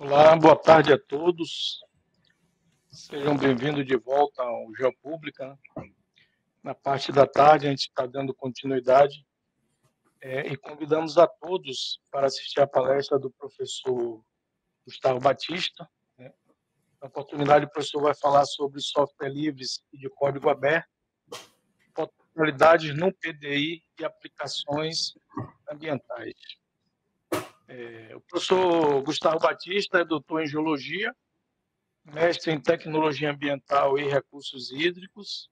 Olá, boa tarde a todos. Sejam bem-vindos de volta ao Geopública. Na parte da tarde, a gente está dando continuidade e convidamos a todos para assistir a palestra do professor Gustavo Batista. Na oportunidade, o professor vai falar sobre software livres e de código aberto, potencialidades no PDI e aplicações ambientais. O professor Gustavo Batista é doutor em Geologia, mestre em Tecnologia Ambiental e Recursos Hídricos,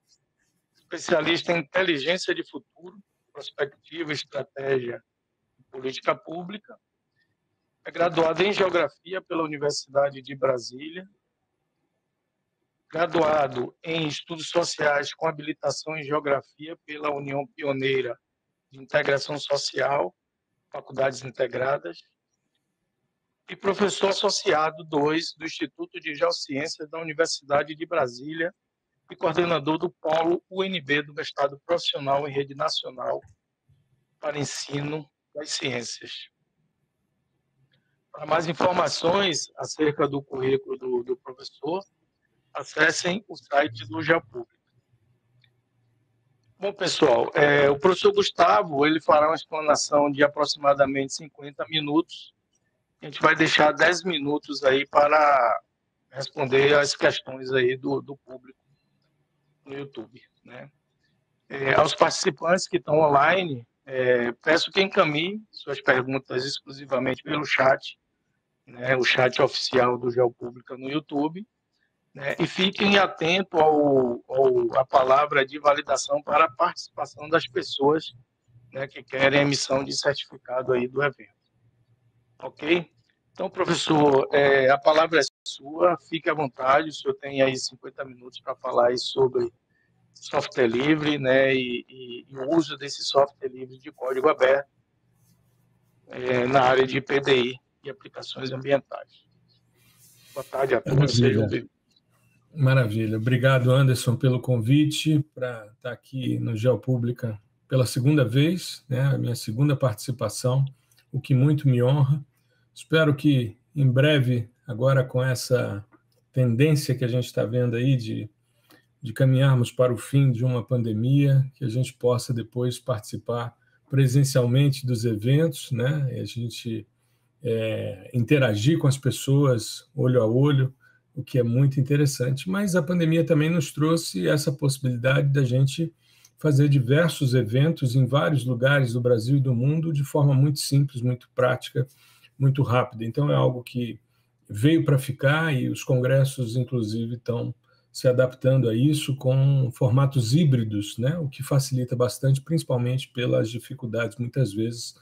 especialista em Inteligência de Futuro, Prospectiva, Estratégia e Política Pública. É graduado em Geografia pela Universidade de Brasília, graduado em Estudos Sociais com habilitação em Geografia pela União Pioneira de Integração Social, Faculdades Integradas, e professor associado 2 do Instituto de Geociências da Universidade de Brasília e coordenador do Polo UNB do Mestrado Profissional em Rede Nacional para Ensino das Ciências. Para mais informações acerca do currículo do professor, acessem o site do Geopública. Bom, pessoal, o professor Gustavo ele fará uma explanação de aproximadamente 50 minutos. A gente vai deixar 10 minutos aí para responder as questões aí do público no YouTube, né? Aos participantes que estão online, peço que encaminhem suas perguntas exclusivamente pelo chat, né, o chat oficial do Geopública no YouTube, né, e fiquem atentos à palavra de validação para a participação das pessoas, né, que querem emissão de certificado aí do evento. Ok? Então, professor, a palavra é sua, fique à vontade, o senhor tem aí 50 minutos para falar aí sobre software livre, né, e o uso desse software livre de código aberto na área de PDI e aplicações ambientais. Boa tarde a todos, sejam bem-vindos. Maravilha. Obrigado, Anderson, pelo convite para estar aqui no Geopública pela segunda vez, né, a minha segunda participação, o que muito me honra. Espero que, em breve, agora com essa tendência que a gente está vendo aí de caminharmos para o fim de uma pandemia, que a gente possa depois participar presencialmente dos eventos, né? E a gente interagir com as pessoas olho a olho, o que é muito interessante. Mas a pandemia também nos trouxe essa possibilidade da gente fazer diversos eventos em vários lugares do Brasil e do mundo de forma muito simples, muito prática, muito rápida. Então, é algo que veio para ficar e os congressos, inclusive, estão se adaptando a isso com formatos híbridos, né? O que facilita bastante, principalmente pelas dificuldades, muitas vezes,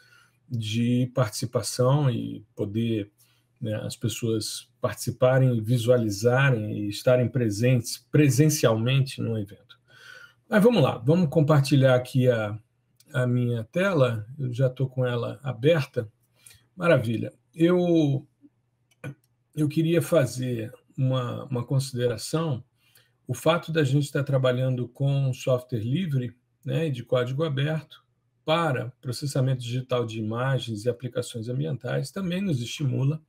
de participação e poder, né, as pessoas participarem, visualizarem e estarem presentes presencialmente no evento. Mas vamos lá, vamos compartilhar aqui a minha tela, eu já estou com ela aberta. Maravilha. Eu queria fazer uma consideração. O fato da gente estar trabalhando com software livre, né, de código aberto para processamento digital de imagens e aplicações ambientais também nos estimula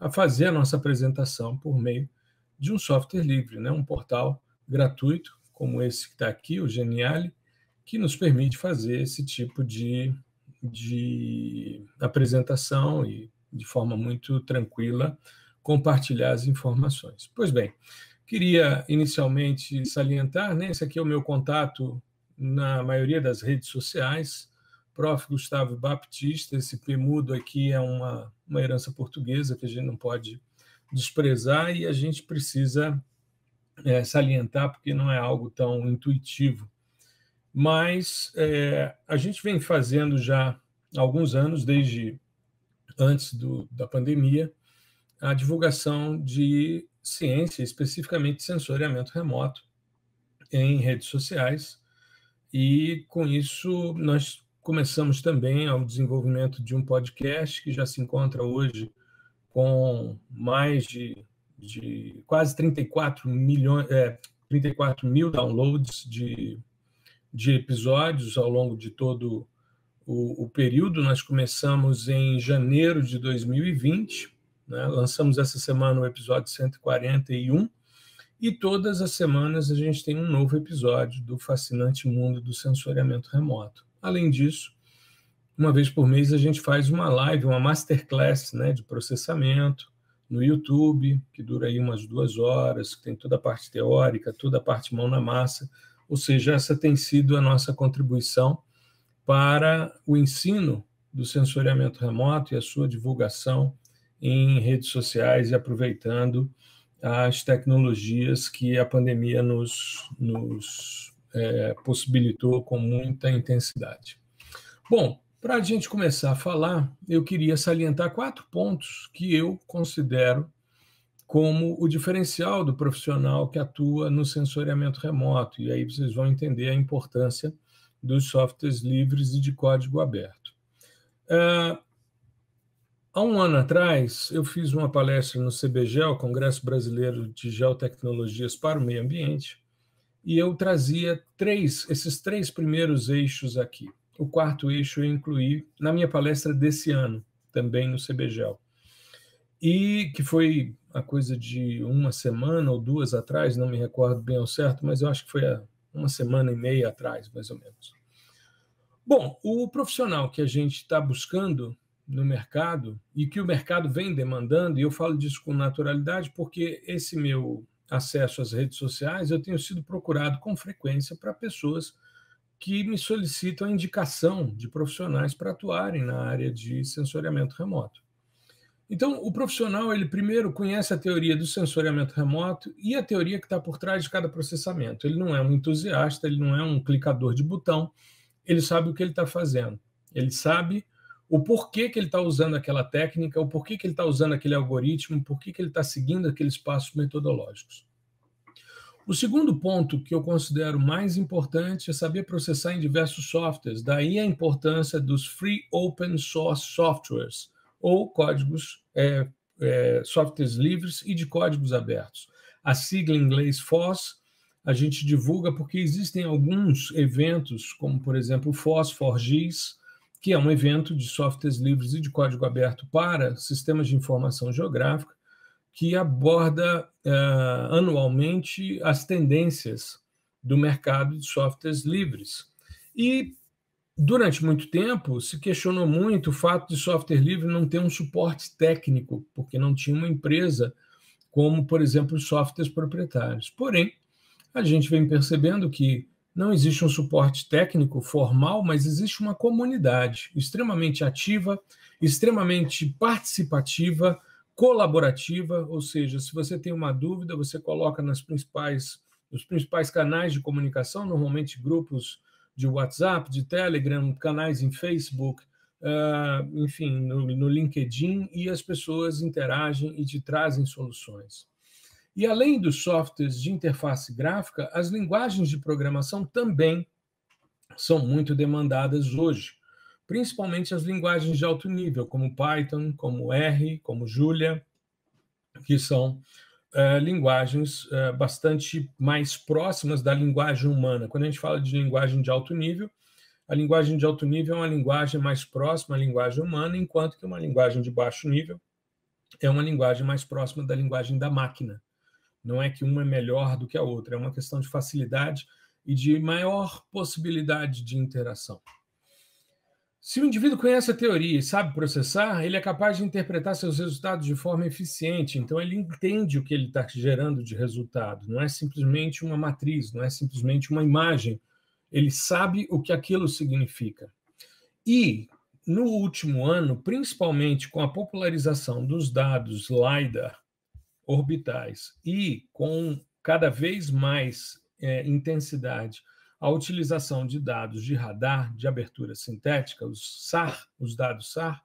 a fazer a nossa apresentação por meio de um software livre, né, um portal gratuito como esse que está aqui, o Geniali, que nos permite fazer esse tipo de apresentação e, de forma muito tranquila, compartilhar as informações. Pois bem, queria inicialmente salientar, né, esse aqui é o meu contato na maioria das redes sociais, Prof. Gustavo Batista. Esse P mudo aqui é uma herança portuguesa que a gente não pode desprezar e a gente precisa salientar porque não é algo tão intuitivo. Mas a gente vem fazendo já há alguns anos, desde antes da pandemia, a divulgação de ciência, especificamente sensoriamento remoto, em redes sociais. E, com isso, nós começamos também ao desenvolvimento de um podcast que já se encontra hoje com mais de quase 34 mil downloads de episódios ao longo de todo o período. Nós começamos em janeiro de 2020 né? Lançamos essa semana o episódio 141 e todas as semanas a gente tem um novo episódio do fascinante mundo do sensoriamento remoto. Além disso, uma vez por mês a gente faz uma live, uma masterclass, né, de processamento no YouTube, que dura aí umas 2 horas, que tem toda a parte teórica, toda a parte mão na massa, ou seja, essa tem sido a nossa contribuição para o ensino do sensoriamento remoto e a sua divulgação em redes sociais e aproveitando as tecnologias que a pandemia nos possibilitou com muita intensidade. Bom, para a gente começar a falar, eu queria salientar 4 pontos que eu considero como o diferencial do profissional que atua no sensoriamento remoto, e aí vocês vão entender a importância dos softwares livres e de código aberto. Há um ano atrás, eu fiz uma palestra no CBGEL, Congresso Brasileiro de Geotecnologias para o Meio Ambiente, e eu trazia esses 3 primeiros eixos aqui. O 4º eixo eu incluí na minha palestra desse ano, também no CBGEL, e que foi a coisa de 1 semana ou 2 atrás, não me recordo bem ao certo, mas eu acho que foi 1 semana e meia atrás, mais ou menos. Bom, o profissional que a gente está buscando no mercado e que o mercado vem demandando, e eu falo disso com naturalidade porque esse meu acesso às redes sociais, eu tenho sido procurado com frequência para pessoas que me solicitam a indicação de profissionais para atuarem na área de sensoriamento remoto. Então, o profissional, ele primeiro conhece a teoria do sensoriamento remoto e a teoria que está por trás de cada processamento. Ele não é um entusiasta, ele não é um clicador de botão, ele sabe o que ele está fazendo. Ele sabe o porquê que ele está usando aquela técnica, o porquê que ele está usando aquele algoritmo, o porquê que ele está seguindo aqueles passos metodológicos. O segundo ponto que eu considero mais importante é saber processar em diversos softwares. Daí a importância dos Free Open Source Softwares, ou códigos, softwares livres e de códigos abertos. A sigla em inglês FOSS, a gente divulga porque existem alguns eventos, como, por exemplo, o FOSS4GIS, que é um evento de softwares livres e de código aberto para sistemas de informação geográfica, que aborda anualmente as tendências do mercado de softwares livres. E, durante muito tempo, se questionou muito o fato de software livre não ter um suporte técnico, porque não tinha uma empresa como, por exemplo, os softwares proprietários. Porém, a gente vem percebendo que não existe um suporte técnico formal, mas existe uma comunidade extremamente ativa, extremamente participativa, colaborativa, ou seja, se você tem uma dúvida, você coloca nos principais canais de comunicação, normalmente grupos de WhatsApp, de Telegram, canais em Facebook, enfim, no LinkedIn, e as pessoas interagem e te trazem soluções. E além dos softwares de interface gráfica, as linguagens de programação também são muito demandadas hoje, principalmente as linguagens de alto nível, como Python, como R, como Julia, que são linguagens bastante mais próximas da linguagem humana. Quando a gente fala de linguagem de alto nível, a linguagem de alto nível é uma linguagem mais próxima à linguagem humana, enquanto que uma linguagem de baixo nível é uma linguagem mais próxima da linguagem da máquina. Não é que uma é melhor do que a outra, é uma questão de facilidade e de maior possibilidade de interação. Se o indivíduo conhece a teoria e sabe processar, ele é capaz de interpretar seus resultados de forma eficiente, então ele entende o que ele está gerando de resultado, não é simplesmente uma matriz, não é simplesmente uma imagem, ele sabe o que aquilo significa. E, no último ano, principalmente com a popularização dos dados LiDAR, orbitais, e com cada vez mais intensidade a utilização de dados de radar, de abertura sintética, os SAR, os dados SAR,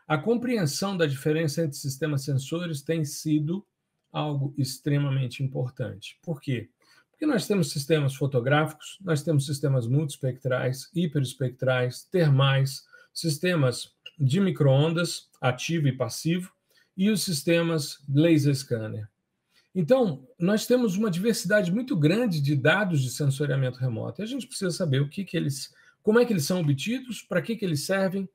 a compreensão da diferença entre sistemas sensores tem sido algo extremamente importante. Por quê? Porque nós temos sistemas fotográficos, nós temos sistemas multiespectrais, hiperespectrais, termais, sistemas de microondas, ativo e passivo, e os sistemas laser scanner. Então, nós temos uma diversidade muito grande de dados de sensoriamento remoto. E a gente precisa saber como é que eles são obtidos, para que eles servem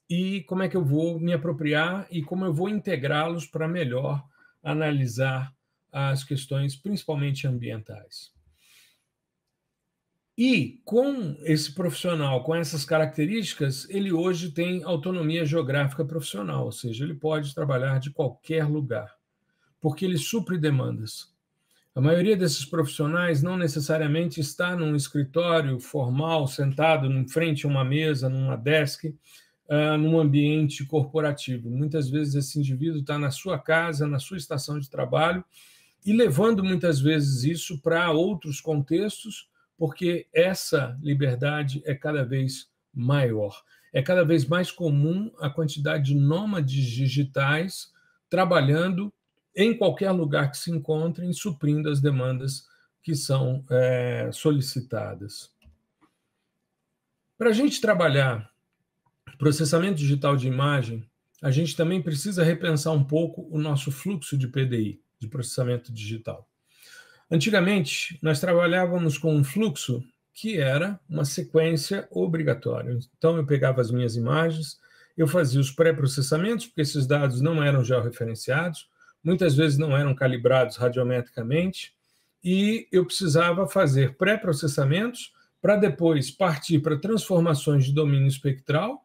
e como é que eu vou me apropriar e como eu vou integrá-los para melhor analisar as questões, principalmente ambientais. E com esse profissional, com essas características, ele hoje tem autonomia geográfica profissional, ou seja, ele pode trabalhar de qualquer lugar, porque ele supre demandas. A maioria desses profissionais não necessariamente está num escritório formal, sentado em frente a uma mesa, numa desk, num ambiente corporativo. Muitas vezes esse indivíduo está na sua casa, na sua estação de trabalho, e levando muitas vezes isso para outros contextos, porque essa liberdade é cada vez maior. É cada vez mais comum a quantidade de nômades digitais trabalhando em qualquer lugar que se encontrem, suprindo as demandas que são solicitadas. Para a gente trabalhar processamento digital de imagem, a gente também precisa repensar um pouco o nosso fluxo de PDI, de processamento digital. Antigamente, nós trabalhávamos com um fluxo que era uma sequência obrigatória. Então, eu pegava as minhas imagens, eu fazia os pré-processamentos, porque esses dados não eram georreferenciados, muitas vezes não eram calibrados radiometricamente, e eu precisava fazer pré-processamentos para depois partir para transformações de domínio espectral,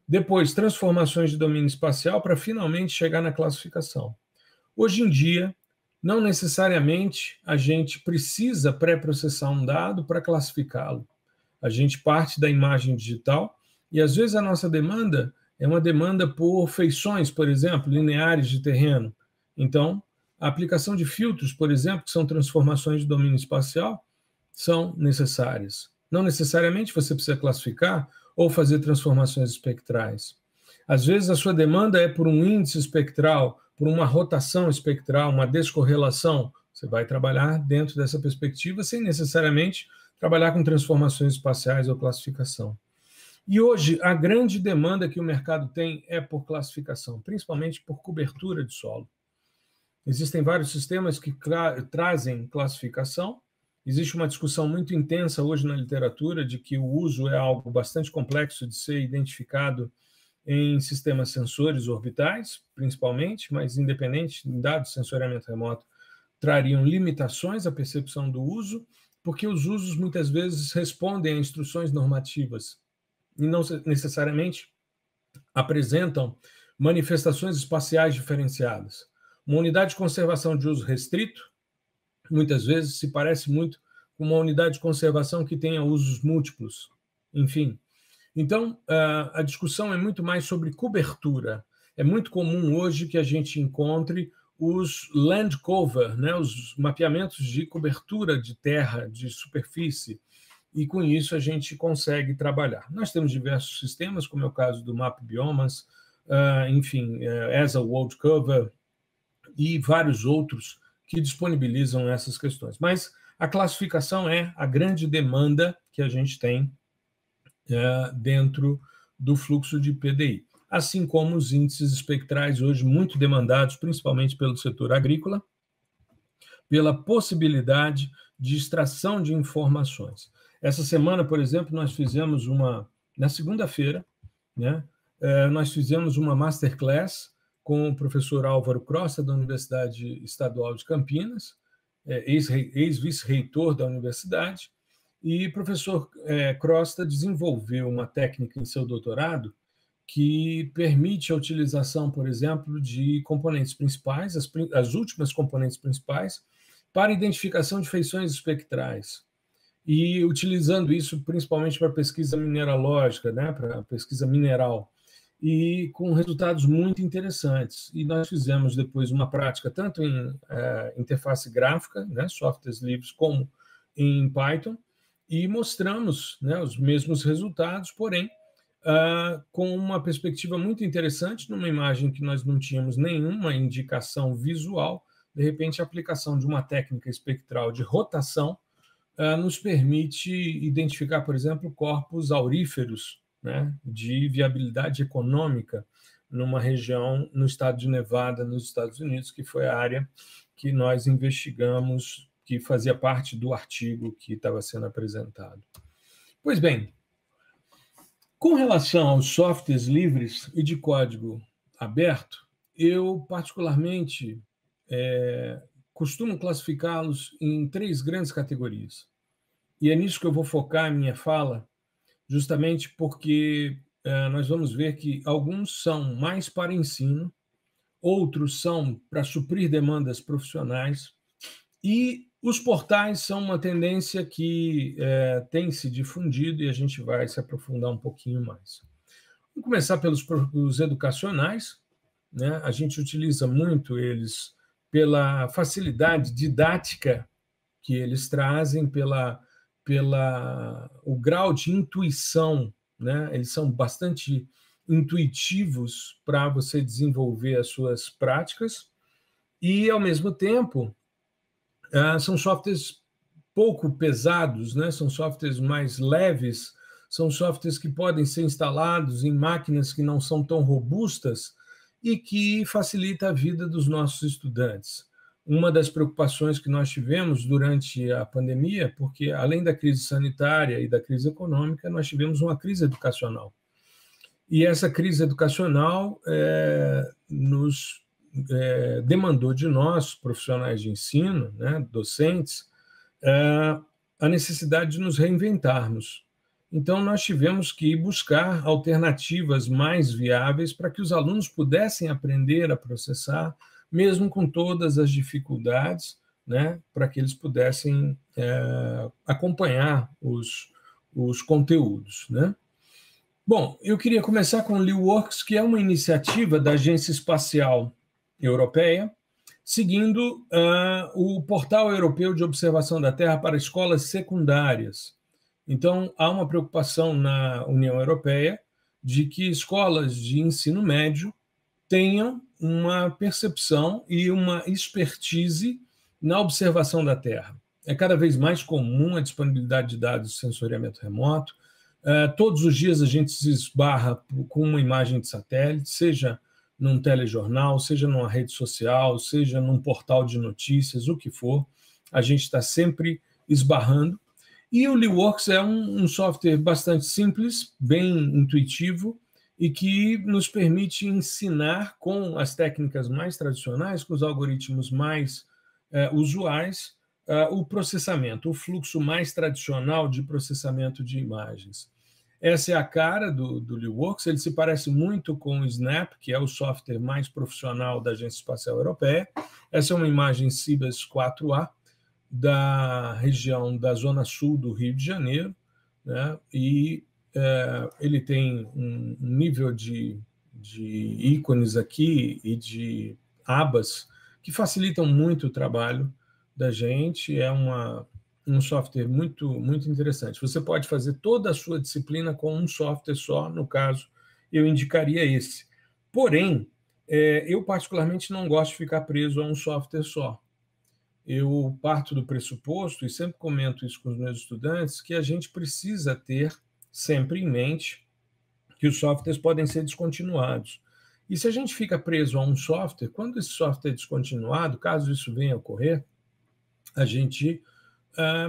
depois transformações de domínio espacial, para finalmente chegar na classificação. Hoje em dia, não necessariamente a gente precisa pré-processar um dado para classificá-lo. A gente parte da imagem digital e, às vezes, a nossa demanda é uma demanda por feições, por exemplo, lineares de terreno. Então, a aplicação de filtros, por exemplo, que são transformações de domínio espacial, são necessárias. Não necessariamente você precisa classificar ou fazer transformações espectrais. Às vezes, a sua demanda é por um índice espectral, por uma rotação espectral, uma descorrelação. Você vai trabalhar dentro dessa perspectiva sem necessariamente trabalhar com transformações espaciais ou classificação. E hoje, a grande demanda que o mercado tem é por classificação, principalmente por cobertura de solo. Existem vários sistemas que trazem classificação. Existe uma discussão muito intensa hoje na literatura de que o uso é algo bastante complexo de ser identificado em sistemas sensores orbitais, principalmente, mas independente, em dados de sensoriamento remoto, trariam limitações à percepção do uso, porque os usos muitas vezes respondem a instruções normativas e não necessariamente apresentam manifestações espaciais diferenciadas. Uma unidade de conservação de uso restrito, muitas vezes, se parece muito com uma unidade de conservação que tenha usos múltiplos. Enfim, então, a discussão é muito mais sobre cobertura. É muito comum hoje que a gente encontre os land cover, né, os mapeamentos de cobertura de terra, de superfície, e com isso a gente consegue trabalhar. Nós temos diversos sistemas, como é o caso do Map Biomas, enfim, ESA World Cover e vários outros que disponibilizam essas questões. Mas a classificação é a grande demanda que a gente tem dentro do fluxo de PDI, assim como os índices espectrais hoje muito demandados, principalmente pelo setor agrícola, pela possibilidade de extração de informações. Essa semana, por exemplo, nós fizemos na segunda-feira, né, nós fizemos uma masterclass com o professor Álvaro Crosta, da Universidade Estadual de Campinas, ex-vice-reitor da universidade, e o professor Crosta desenvolveu uma técnica em seu doutorado que permite a utilização, por exemplo, de componentes principais, as últimas componentes principais, para identificação de feições espectrais. E utilizando isso principalmente para pesquisa mineralógica, né, para pesquisa mineral, e com resultados muito interessantes. E nós fizemos depois uma prática tanto em interface gráfica, né, softwares livres, como em Python, e mostramos, né, os mesmos resultados, porém, com uma perspectiva muito interessante, numa imagem que nós não tínhamos nenhuma indicação visual. De repente, a aplicação de uma técnica espectral de rotação nos permite identificar, por exemplo, corpos auríferos, né, de viabilidade econômica numa região no estado de Nevada, nos Estados Unidos, que foi a área que nós investigamos, que fazia parte do artigo que estava sendo apresentado. Pois bem, Com relação aos softwares livres e de código aberto, eu particularmente costumo classificá-los em 3 grandes categorias. E é nisso que eu vou focar a minha fala, justamente porque nós vamos ver que alguns são mais para ensino, outros são para suprir demandas profissionais, e os portais são uma tendência que tem se difundido e a gente vai se aprofundar um pouquinho mais. Vamos começar pelos educacionais, né? A gente utiliza muito eles pela facilidade didática que eles trazem, o grau de intuição, né? Eles são bastante intuitivos para você desenvolver as suas práticas e, ao mesmo tempo, são softwares pouco pesados, né? São softwares mais leves, são softwares que podem ser instalados em máquinas que não são tão robustas e que facilita a vida dos nossos estudantes. Uma das preocupações que nós tivemos durante a pandemia, porque além da crise sanitária e da crise econômica, nós tivemos uma crise educacional. E essa crise educacional nos demandou de nós, profissionais de ensino, né, docentes, a necessidade de nos reinventarmos. Então, nós tivemos que buscar alternativas mais viáveis para que os alunos pudessem aprender a processar, mesmo com todas as dificuldades, né, para que eles pudessem acompanhar os conteúdos, né? Bom, eu queria começar com o LeWorks, que é uma iniciativa da Agência Espacial Europeia, seguindo o Portal Europeu de Observação da Terra para escolas secundárias. Então, há uma preocupação na União Europeia de que escolas de ensino médio tenham uma percepção e uma expertise na observação da Terra. É cada vez mais comum a disponibilidade de dados de sensoriamento remoto. Todos os dias a gente se esbarra com uma imagem de satélite, seja num telejornal, seja numa rede social, seja num portal de notícias, o que for, a gente está sempre esbarrando. E o LeWorks é um software bastante simples, bem intuitivo, e que nos permite ensinar com as técnicas mais tradicionais, com os algoritmos mais usuais, o processamento, o fluxo mais tradicional de processamento de imagens. Essa é a cara do LeWorks, ele se parece muito com o Snap, que é o software mais profissional da Agência Espacial Europeia. Essa é uma imagem Cibers 4A, da região da Zona Sul do Rio de Janeiro, né? E ele tem um nível de ícones aqui e de abas que facilitam muito o trabalho da gente. É um software muito, muito interessante. Você pode fazer toda a sua disciplina com um software só, no caso, eu indicaria esse. Porém, eu particularmente não gosto de ficar preso a um software só. Eu parto do pressuposto, e sempre comento isso com os meus estudantes, que a gente precisa ter sempre em mente que os softwares podem ser descontinuados. E se a gente fica preso a um software, quando esse software é descontinuado, caso isso venha a ocorrer, a gente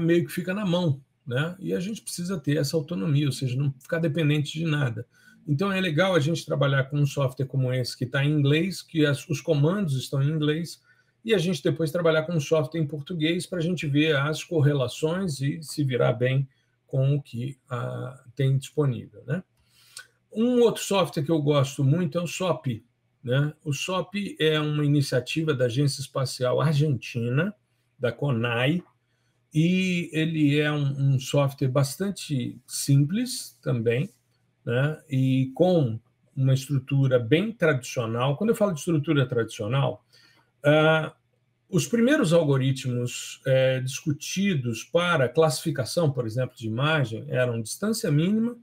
meio que fica na mão, né? E a gente precisa ter essa autonomia, ou seja, não ficar dependente de nada. Então é legal a gente trabalhar com um software como esse, que está em inglês, que os comandos estão em inglês, e a gente depois trabalhar com um software em português para a gente ver as correlações e se virar bem com o que tem disponível, né? Um outro software que eu gosto muito é o SOP, né? O SOP é uma iniciativa da Agência Espacial Argentina, da CONAI, e ele é um software bastante simples também, né? E com uma estrutura bem tradicional. Quando eu falo de estrutura tradicional, os primeiros algoritmos discutidos para classificação, por exemplo, de imagem, eram distância mínima,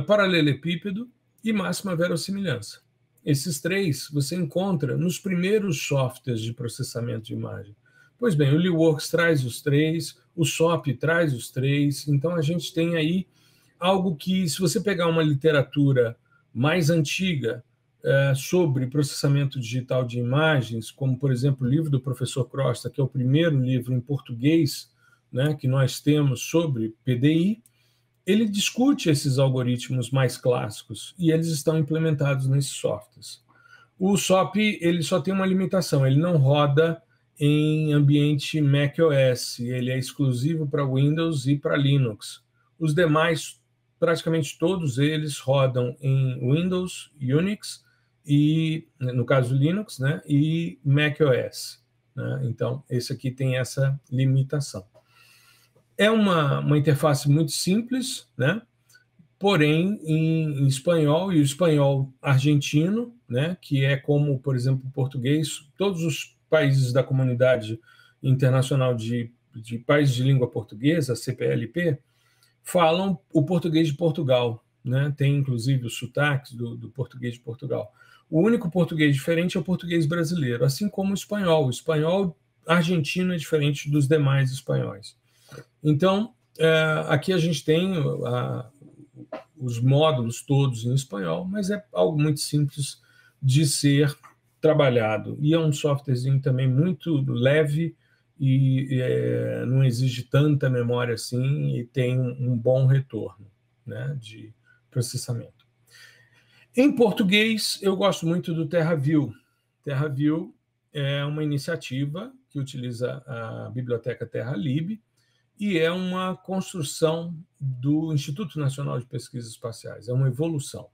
paralelepípedo e máxima verossimilhança. Esses 3 você encontra nos primeiros softwares de processamento de imagem. Pois bem, o LeWorks traz os 3, o SOP traz os 3, então a gente tem aí algo que, se você pegar uma literatura mais antiga sobre processamento digital de imagens, como, por exemplo, o livro do professor Crosta, que é o primeiro livro em português, né, que nós temos sobre PDI, ele discute esses algoritmos mais clássicos e eles estão implementados nesses softwares. O SOAP ele só tem uma limitação, ele não roda em ambiente macOS, ele é exclusivo para Windows e para Linux. Os demais, praticamente todos eles rodam em Windows, Unix e, no caso Linux, né, e macOS. Né? Então, esse aqui tem essa limitação. É uma interface muito simples, né? Porém, em espanhol, e o espanhol argentino, né? Que é como, por exemplo, o português, todos os países da comunidade internacional de países de língua portuguesa, CPLP, falam o português de Portugal, né? Tem, inclusive, os sotaques do português de Portugal. O único português diferente é o português brasileiro, assim como o espanhol. O espanhol argentino é diferente dos demais espanhóis. Então, aqui a gente tem os módulos todos em espanhol, mas é algo muito simples de ser trabalhado. E é um softwarezinho também muito leve e não exige tanta memória assim e tem um bom retorno, né, de processamento. Em português, eu gosto muito do TerraView. TerraView é uma iniciativa que utiliza a biblioteca TerraLib, e é uma construção do Instituto Nacional de Pesquisas Espaciais, é uma evolução.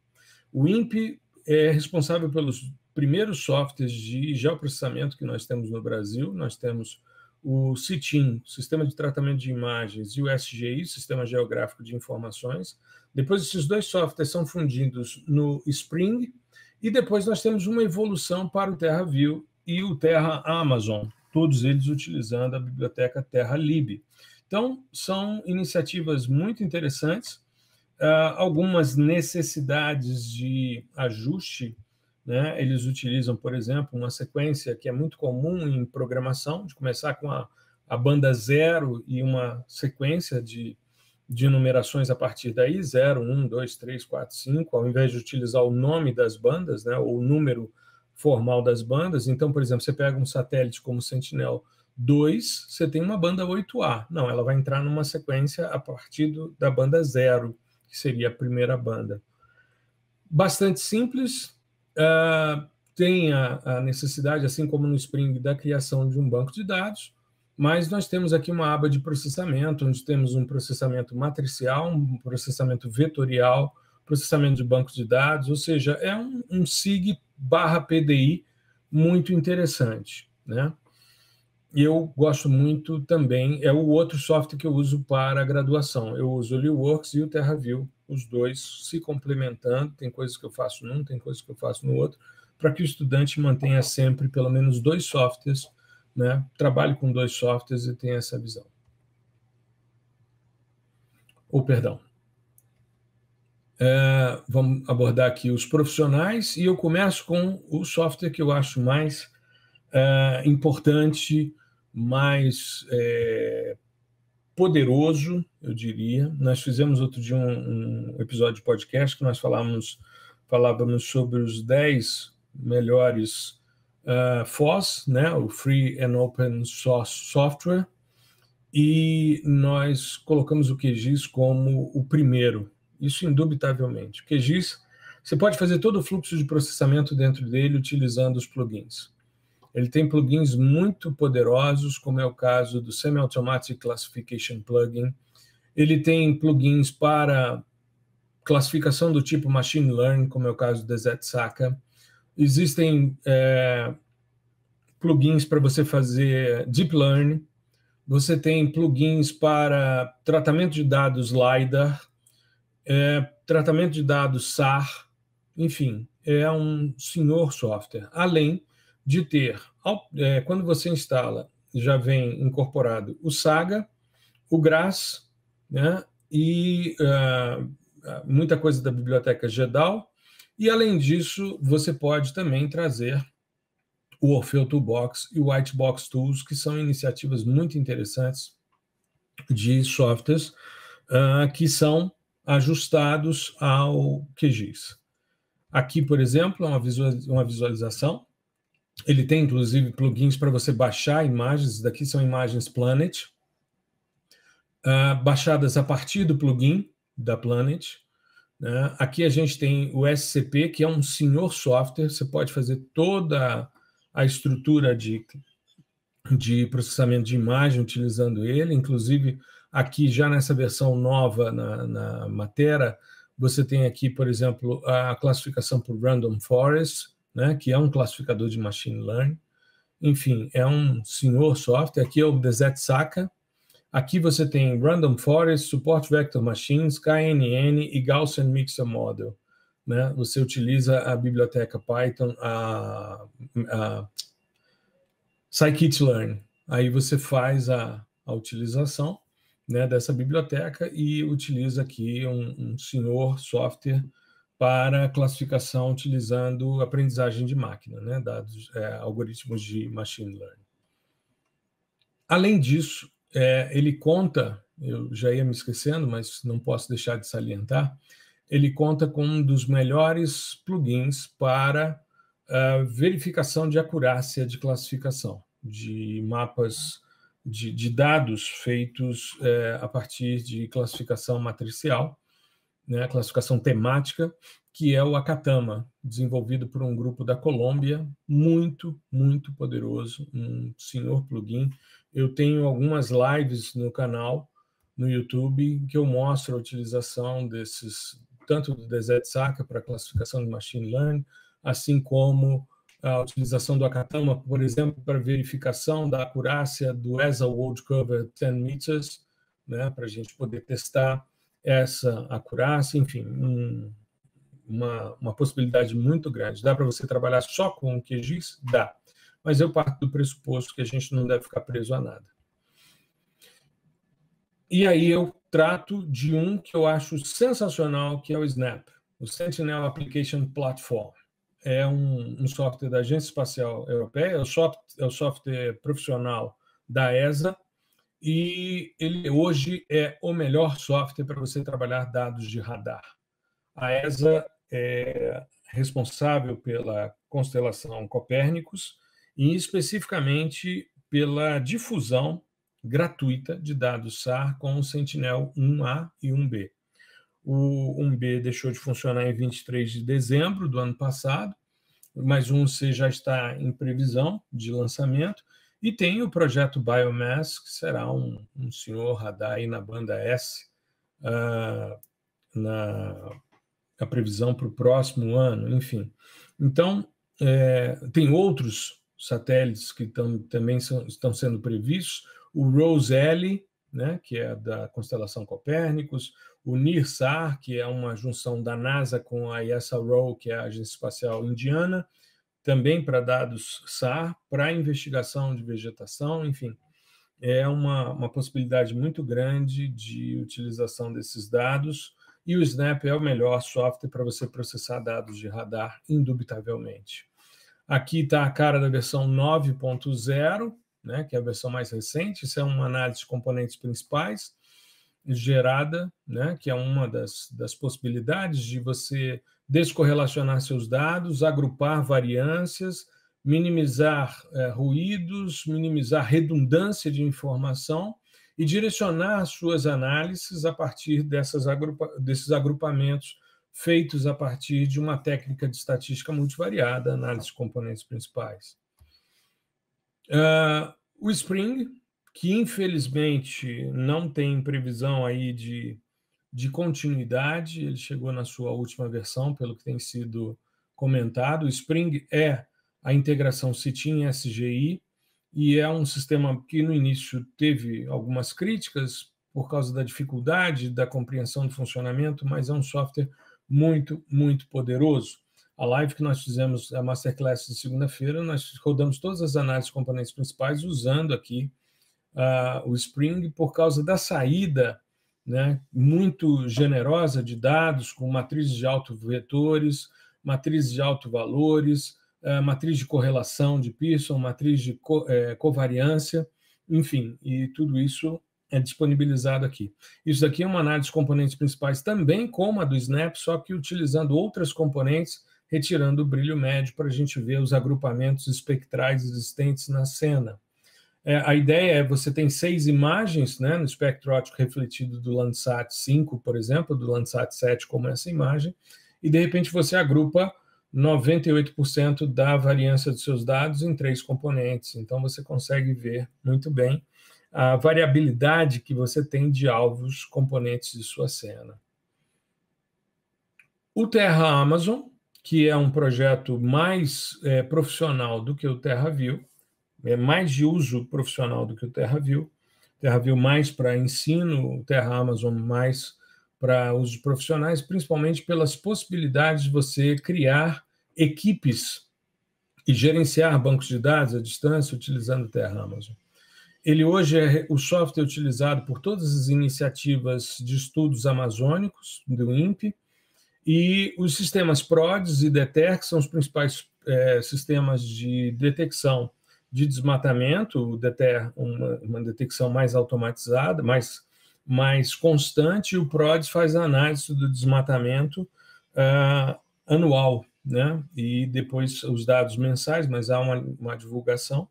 O INPE é responsável pelos primeiros softwares de geoprocessamento que nós temos no Brasil. Nós temos o CITIM, Sistema de Tratamento de Imagens, e o SGI, Sistema Geográfico de Informações. Depois, esses dois softwares são fundidos no Spring, e depois nós temos uma evolução para o TerraView e o Terra Amazon, todos eles utilizando a biblioteca TerraLib. Então, são iniciativas muito interessantes, algumas necessidades de ajuste, né? Eles utilizam, por exemplo, uma sequência que é muito comum em programação, de começar com a banda 0 e uma sequência de numerações a partir daí, 0, 1, 2, 3, 4, 5, ao invés de utilizar o nome das bandas, né, ou o número formal das bandas. Então, por exemplo, você pega um satélite como Sentinel-2, você tem uma banda 8A. Não, ela vai entrar numa sequência a partir da banda 0, que seria a primeira banda. Bastante simples, tem a necessidade, assim como no Spring, da criação de um banco de dados, mas nós temos aqui uma aba de processamento, onde temos um processamento matricial, um processamento vetorial, processamento de banco de dados, ou seja, é um SIG/PDI muito interessante, né? E eu gosto muito também, é o outro software que eu uso para a graduação. Eu uso o LeewWorks e o TerraView, os dois se complementando, tem coisas que eu faço num, tem coisas que eu faço no outro, para que o estudante mantenha sempre pelo menos 2 softwares, né? Trabalhe com 2 softwares e tenha essa visão. Vamos abordar aqui os profissionais, e eu começo com o software que eu acho mais importante, mais poderoso, eu diria. Nós fizemos outro dia um episódio de podcast que nós falávamos sobre os 10 melhores FOSS, né, o Free and Open Source Software, e nós colocamos o QGIS como o primeiro, isso indubitavelmente. O QGIS, você pode fazer todo o fluxo de processamento dentro dele utilizando os plugins. Ele tem plugins muito poderosos, como é o caso do Semi-Automatic Classification Plugin. Ele tem plugins para classificação do tipo Machine Learning, como é o caso do ZSACA. Existem plugins para você fazer Deep Learning. Você tem plugins para tratamento de dados LiDAR, tratamento de dados SAR, enfim, é um senhor software. Além de ter, quando você instala, já vem incorporado o Saga, o GRASS, né, e muita coisa da biblioteca GEDAL, e além disso, você pode também trazer o Orfeu Toolbox e o Whitebox Tools, que são iniciativas muito interessantes de softwares que são ajustados ao QGIS. Aqui, por exemplo, é uma visualização. Ele tem, inclusive, plugins para você baixar imagens. Daqui são imagens Planet, baixadas a partir do plugin da Planet, né? Aqui a gente tem o SCP, que é um senhor software, você pode fazer toda a estrutura de processamento de imagem utilizando ele, inclusive aqui já nessa versão nova na Matera, você tem aqui, por exemplo, a classificação por Random Forest, né, que é um classificador de Machine Learning. Enfim, é um senhor software. Aqui é o DZ-SACA. Aqui você tem Random Forest, Support Vector Machines, KNN e Gaussian Mixer Model. Né? Você utiliza a biblioteca Python, a Scikit-learn. Aí você faz a utilização, né, dessa biblioteca e utiliza aqui um senhor software para classificação utilizando aprendizagem de máquina, né, dados, algoritmos de machine learning. Além disso, ele conta, eu já ia me esquecendo, mas não posso deixar de salientar, ele conta com um dos melhores plugins para verificação de acurácia de classificação, de mapas de dados feitos a partir de classificação matricial, né, classificação temática, que é o Akatama, desenvolvido por um grupo da Colômbia, muito, muito poderoso, um senhor plugin. Eu tenho algumas lives no canal, no YouTube, que eu mostro a utilização desses, tanto do DZ-SACA para classificação de machine learning, assim como a utilização do Akatama, por exemplo, para verificação da acurácia do ESA World Cover 10 meters, né, para a gente poder testar essa acurácia, enfim, uma possibilidade muito grande. Dá para você trabalhar só com o QGIS? Dá. Mas eu parto do pressuposto que a gente não deve ficar preso a nada. E aí eu trato de um que eu acho sensacional, que é o SNAP, o Sentinel Application Platform. É um software da Agência Espacial Europeia, é o software profissional da ESA, e ele hoje é o melhor software para você trabalhar dados de radar. A ESA é responsável pela constelação Copérnicus e especificamente pela difusão gratuita de dados SAR com o Sentinel-1A e 1B. O 1B deixou de funcionar em 23 de dezembro do ano passado, mas o 1C já está em previsão de lançamento, e tem o projeto Biomass, que será um senhor radar aí na banda S, a previsão para o próximo ano, enfim. Então, tem outros satélites que também estão sendo previstos, o ROSE-L, né, que é da constelação Copérnicus, o NIRSAR, que é uma junção da NASA com a ESA-RO, que é a Agência Espacial Indiana, também para dados SAR, para investigação de vegetação, enfim. É uma possibilidade muito grande de utilização desses dados, e o SNAP é o melhor software para você processar dados de radar, indubitavelmente. Aqui está a cara da versão 9.0, né, que é a versão mais recente. Isso é uma análise de componentes principais gerada, né, que é uma das possibilidades de você descorrelacionar seus dados, agrupar variâncias, minimizar ruídos, minimizar redundância de informação e direcionar suas análises a partir desses agrupamentos feitos a partir de uma técnica de estatística multivariada, análise de componentes principais. O Spring, que infelizmente não tem previsão aí de continuidade, ele chegou na sua última versão, pelo que tem sido comentado. O Spring é a integração CITIM-SGI, e é um sistema que no início teve algumas críticas por causa da dificuldade da compreensão do funcionamento, mas é um software muito, muito poderoso. A live que nós fizemos, a Masterclass de segunda-feira, nós rodamos todas as análises de componentes principais usando aqui o Spring, por causa da saída, né, muito generosa de dados, com matrizes de autovetores, matrizes de autovalores, matriz de correlação de Pearson, matriz de covariância, enfim, e tudo isso é disponibilizado aqui. Isso daqui é uma análise de componentes principais também como a do SNAP, só que utilizando outras componentes, retirando o brilho médio para a gente ver os agrupamentos espectrais existentes na cena. A ideia é você tem 6 imagens, né, no espectro óptico refletido do Landsat 5, por exemplo, do Landsat 7 como essa imagem, e de repente você agrupa 98% da variância dos seus dados em 3 componentes. Então você consegue ver muito bem a variabilidade que você tem de alvos componentes de sua cena. O Terra Amazon, que é um projeto mais profissional do que o TerraView, é mais de uso profissional do que o TerraView. TerraView mais para ensino, o Terra Amazon mais para usos profissionais, principalmente pelas possibilidades de você criar equipes e gerenciar bancos de dados à distância utilizando o Terra Amazon. Ele hoje é o software utilizado por todas as iniciativas de estudos amazônicos do INPE, e os sistemas PRODES e DETER, que são os principais sistemas de detecção de desmatamento, o DETER, uma detecção mais automatizada, mais constante, e o PRODES faz a análise do desmatamento anual, né? E depois os dados mensais, mas há uma divulgação,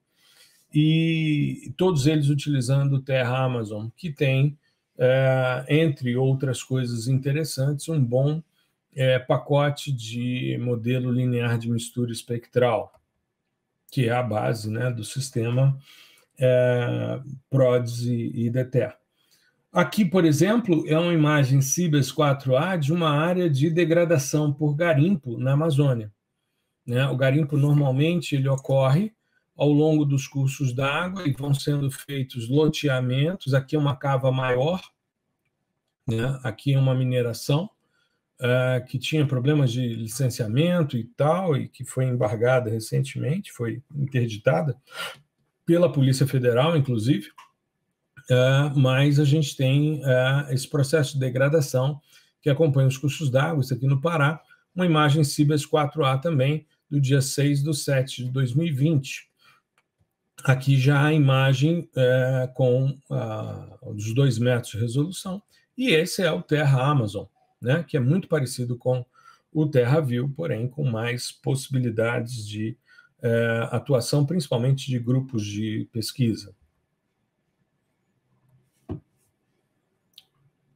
e todos eles utilizando o Terra Amazon, que tem, entre outras coisas interessantes, um bom pacote de modelo linear de mistura espectral, que é a base, né, do sistema PRODES e DETER. Aqui, por exemplo, é uma imagem Cibers 4A de uma área de degradação por garimpo na Amazônia, né? O garimpo, normalmente, ele ocorre ao longo dos cursos d'água e vão sendo feitos loteamentos. Aqui é uma cava maior, né? Aqui é uma mineração que tinha problemas de licenciamento e tal, e que foi embargada recentemente, foi interditada pela Polícia Federal, inclusive, mas a gente tem esse processo de degradação que acompanha os cursos d'água, isso aqui no Pará, uma imagem Cibers 4A também, do dia 6/7 de 2020. Aqui já a imagem com os 2 metros de resolução, e esse é o Terra Amazon, né, que é muito parecido com o TerraView, porém com mais possibilidades de atuação, principalmente de grupos de pesquisa.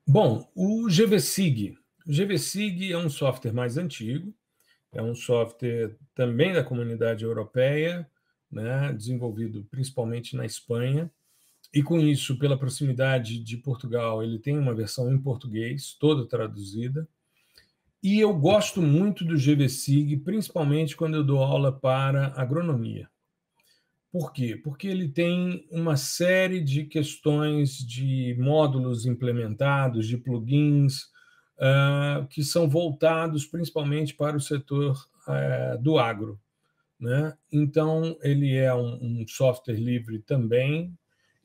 Bom, o GVSIG. O GVSIG é um software mais antigo, é um software também da comunidade europeia, né, desenvolvido principalmente na Espanha, e com isso, pela proximidade de Portugal, ele tem uma versão em português, toda traduzida. E eu gosto muito do GVSIG, principalmente quando eu dou aula para agronomia. Por quê? Porque ele tem uma série de questões de módulos implementados, de plugins, que são voltados principalmente para o setor do agro, né? Então, ele é um software livre também.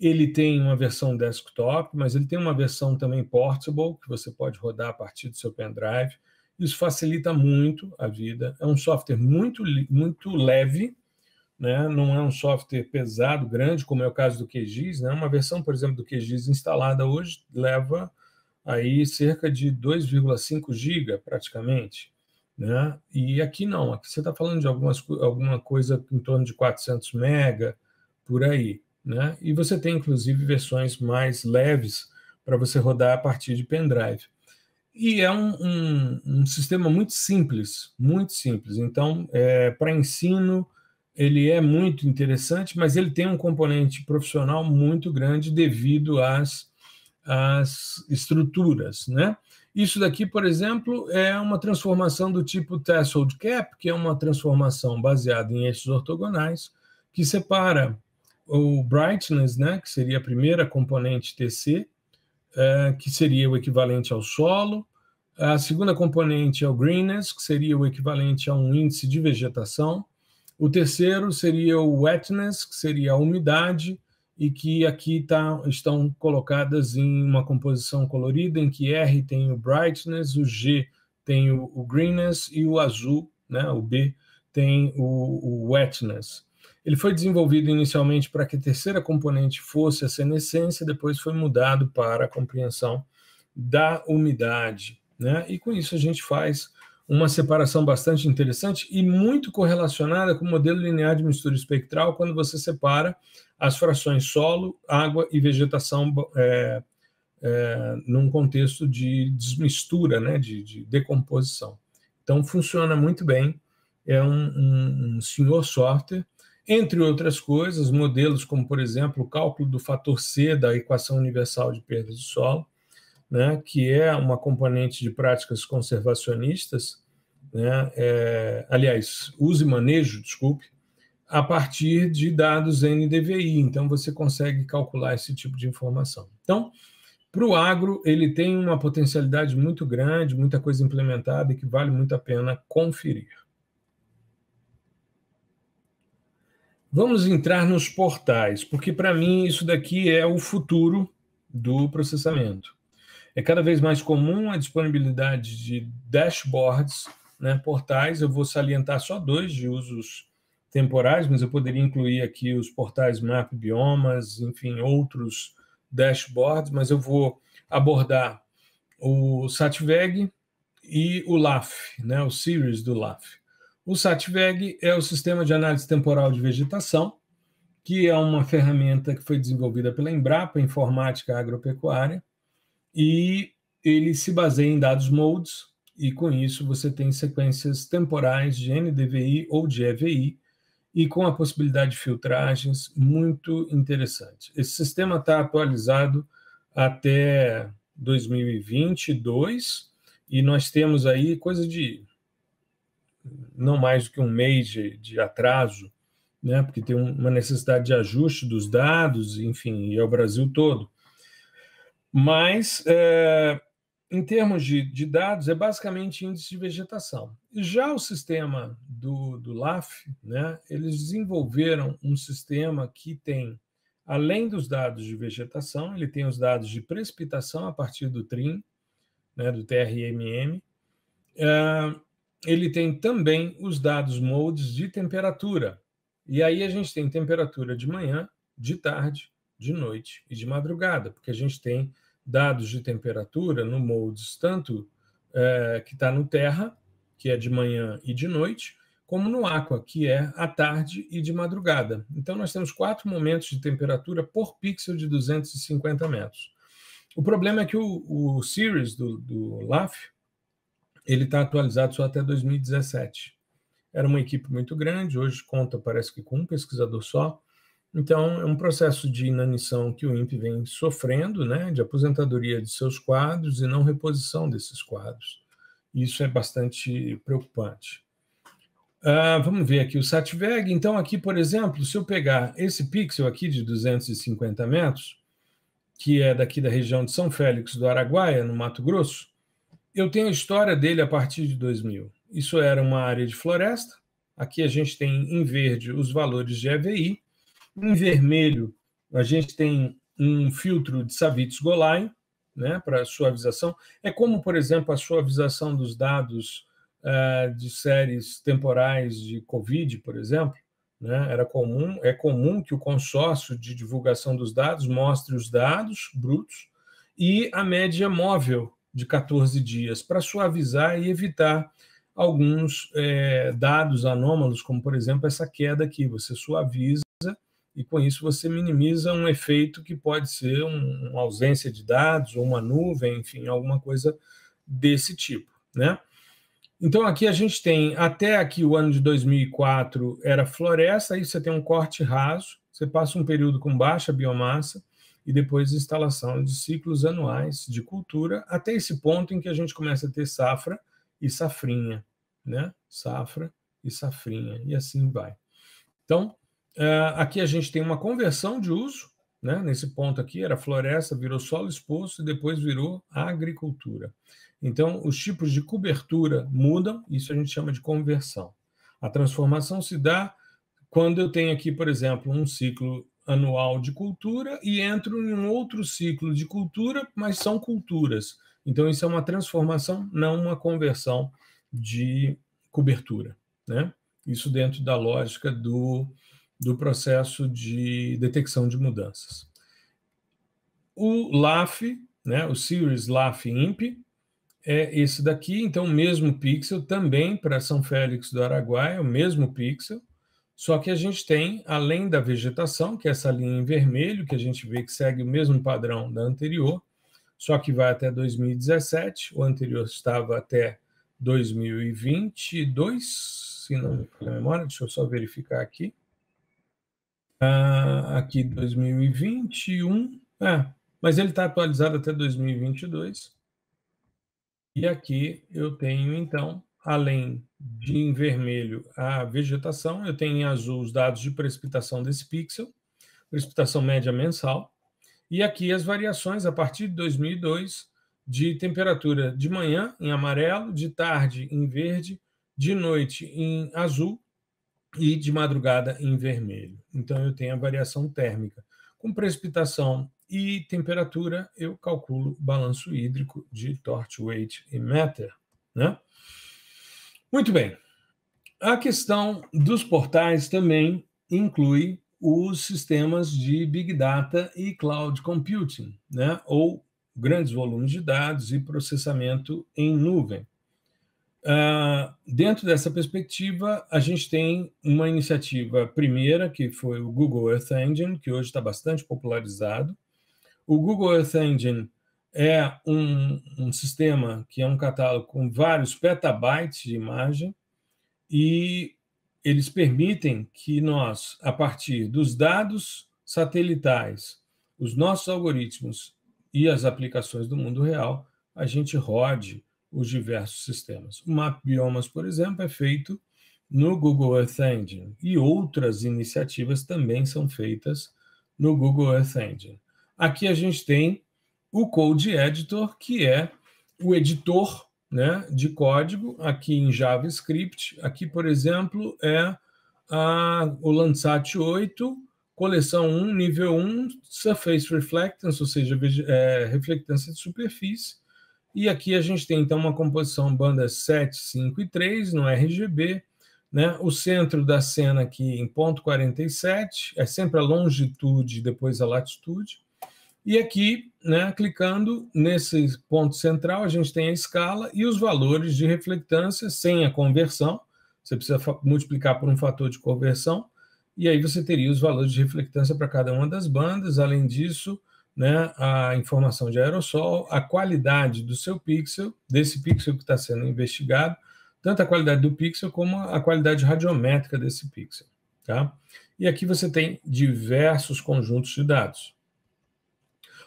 Ele tem uma versão desktop, mas ele tem uma versão também portable, que você pode rodar a partir do seu pendrive. Isso facilita muito a vida. É um software muito, muito leve, né? Não é um software pesado, grande, como é o caso do QGIS, né? Uma versão, por exemplo, do QGIS instalada hoje leva aí cerca de 2,5 GB praticamente, né? E aqui não, aqui você está falando de alguma coisa em torno de 400 MB, por aí, né? E você tem, inclusive, versões mais leves para você rodar a partir de pendrive. E é um sistema muito simples, muito simples. Então, para ensino, ele é muito interessante, mas ele tem um componente profissional muito grande devido às estruturas, né? Isso daqui, por exemplo, é uma transformação do tipo threshold cap, que é uma transformação baseada em eixos ortogonais, que separa o brightness, né, que seria a primeira componente TC, que seria o equivalente ao solo. A segunda componente é o greenness, que seria o equivalente a um índice de vegetação. O terceiro seria o wetness, que seria a umidade, e que aqui estão colocadas em uma composição colorida, em que R tem o brightness, o G tem o greenness e o azul, né, o B, tem o wetness. Ele foi desenvolvido inicialmente para que a terceira componente fosse a senescência, depois foi mudado para a compreensão da umidade, né? E com isso a gente faz uma separação bastante interessante e muito correlacionada com o modelo linear de mistura espectral, quando você separa as frações solo, água e vegetação num contexto de desmistura, né, de decomposição. Então, funciona muito bem, é um senhor software, entre outras coisas, modelos como, por exemplo, o cálculo do fator C da equação universal de perda de solo, né, que é uma componente de práticas conservacionistas, né, aliás, uso e manejo, desculpe, a partir de dados NDVI. Então, você consegue calcular esse tipo de informação. Então, para o agro, ele tem uma potencialidade muito grande, muita coisa implementada e que vale muito a pena conferir. Vamos entrar nos portais, porque para mim isso daqui é o futuro do processamento. É cada vez mais comum a disponibilidade de dashboards, né, portais. Eu vou salientar só 2 de usos temporais, mas eu poderia incluir aqui os portais Map Biomas, enfim, outros dashboards, mas eu vou abordar o SATVEG e o LAF, né, o series do LAF. O SATVEG é o Sistema de Análise Temporal de Vegetação, que é uma ferramenta que foi desenvolvida pela Embrapa Informática Agropecuária, e ele se baseia em dados modes, e com isso você tem sequências temporais de NDVI ou de EVI, e com a possibilidade de filtragens muito interessante. Esse sistema está atualizado até 2022, e nós temos aí coisa de não mais do que um mês de atraso, né, porque tem uma necessidade de ajuste dos dados, enfim, e é o Brasil todo. Mas, em termos de dados, é basicamente índice de vegetação. Já o sistema do LAF, né, eles desenvolveram um sistema que tem, além dos dados de vegetação, ele tem os dados de precipitação a partir do TRIM, né, do TRMM, ele tem também os dados modes de temperatura. E aí a gente tem temperatura de manhã, de tarde, de noite e de madrugada, porque a gente tem dados de temperatura no modes tanto que está no terra, que é de manhã e de noite, como no aqua, que é à tarde e de madrugada. Então nós temos 4 momentos de temperatura por pixel de 250 metros. O problema é que o series do LAF, ele está atualizado só até 2017. Era uma equipe muito grande, hoje conta, parece que com um pesquisador só. Então, é um processo de inanição que o INPE vem sofrendo, né, de aposentadoria de seus quadros e não reposição desses quadros. Isso é bastante preocupante. Vamos ver aqui o SATVEG. Então, aqui, por exemplo, se eu pegar esse pixel aqui de 250 metros, que é daqui da região de São Félix do Araguaia, no Mato Grosso, eu tenho a história dele a partir de 2000. Isso era uma área de floresta. Aqui a gente tem em verde os valores de EVI. Em vermelho, a gente tem um filtro de Savitz-Golay, né, para suavização. É como, por exemplo, a suavização dos dados de séries temporais de Covid, por exemplo. Né, é comum que o consórcio de divulgação dos dados mostre os dados brutos e a média móvel de 14 dias, para suavizar e evitar alguns dados anômalos, como, por exemplo, essa queda aqui. Você suaviza e, com isso, você minimiza um efeito que pode ser uma ausência de dados, ou uma nuvem, enfim, alguma coisa desse tipo, né? Então, aqui a gente tem, até aqui o ano de 2004, era floresta, aí você tem um corte raso, você passa um período com baixa biomassa, e depois instalação de ciclos anuais de cultura, até esse ponto em que a gente começa a ter safra e safrinha, né? Safra e safrinha, e assim vai. Então, aqui a gente tem uma conversão de uso, né? Nesse ponto aqui era floresta, virou solo exposto e depois virou agricultura. Então, os tipos de cobertura mudam, isso a gente chama de conversão. A transformação se dá quando eu tenho aqui, por exemplo, um ciclo anual de cultura e entro em um outro ciclo de cultura, mas são culturas. Então, isso é uma transformação, não uma conversão de cobertura, né? Isso dentro da lógica do processo de detecção de mudanças. O LAF, né, o Series LAF INPE, é esse daqui, então o mesmo pixel também para São Félix do Araguaia, o mesmo pixel, só que a gente tem, além da vegetação, que é essa linha em vermelho, que a gente vê que segue o mesmo padrão da anterior, só que vai até 2017, o anterior estava até 2022, se não me falha a memória, deixa eu só verificar aqui. Aqui 2021, mas ele está atualizado até 2022. E aqui eu tenho, então, além de em vermelho a vegetação, eu tenho em azul os dados de precipitação desse pixel, precipitação média mensal, e aqui as variações a partir de 2002 de temperatura de manhã em amarelo, de tarde em verde, de noite em azul e de madrugada em vermelho. Então eu tenho a variação térmica. Com precipitação e temperatura, eu calculo balanço hídrico de torch, weight e matter, né? Muito bem. A questão dos portais também inclui os sistemas de Big Data e Cloud Computing, né? Ou grandes volumes de dados e processamento em nuvem. Dentro dessa perspectiva, a gente tem uma iniciativa primeira, que foi o Google Earth Engine, que hoje está bastante popularizado. O Google Earth Engine é um sistema que é um catálogo com vários petabytes de imagem, e eles permitem que nós, a partir dos dados satelitais, os nossos algoritmos e as aplicações do mundo real, a gente rode os diversos sistemas. O Map Biomas, por exemplo, é feito no Google Earth Engine, e outras iniciativas também são feitas no Google Earth Engine. Aqui a gente tem o Code Editor, que é o editor, né, de código, aqui em JavaScript. Aqui, por exemplo, é o Landsat 8, coleção 1, nível 1, Surface Reflectance, ou seja, reflectância de superfície. E aqui a gente tem, então, uma composição bandas 7, 5 e 3 no RGB, né? O centro da cena aqui em ponto 47, é sempre a longitude, depois a latitude. E aqui, né, clicando nesse ponto central, a gente tem a escala e os valores de reflectância sem a conversão. Você precisa multiplicar por um fator de conversão, e aí você teria os valores de reflectância para cada uma das bandas. Além disso, né, a informação de aerossol, a qualidade do seu pixel, desse pixel que está sendo investigado, tanto a qualidade do pixel como a qualidade radiométrica desse pixel. Tá? E aqui você tem diversos conjuntos de dados.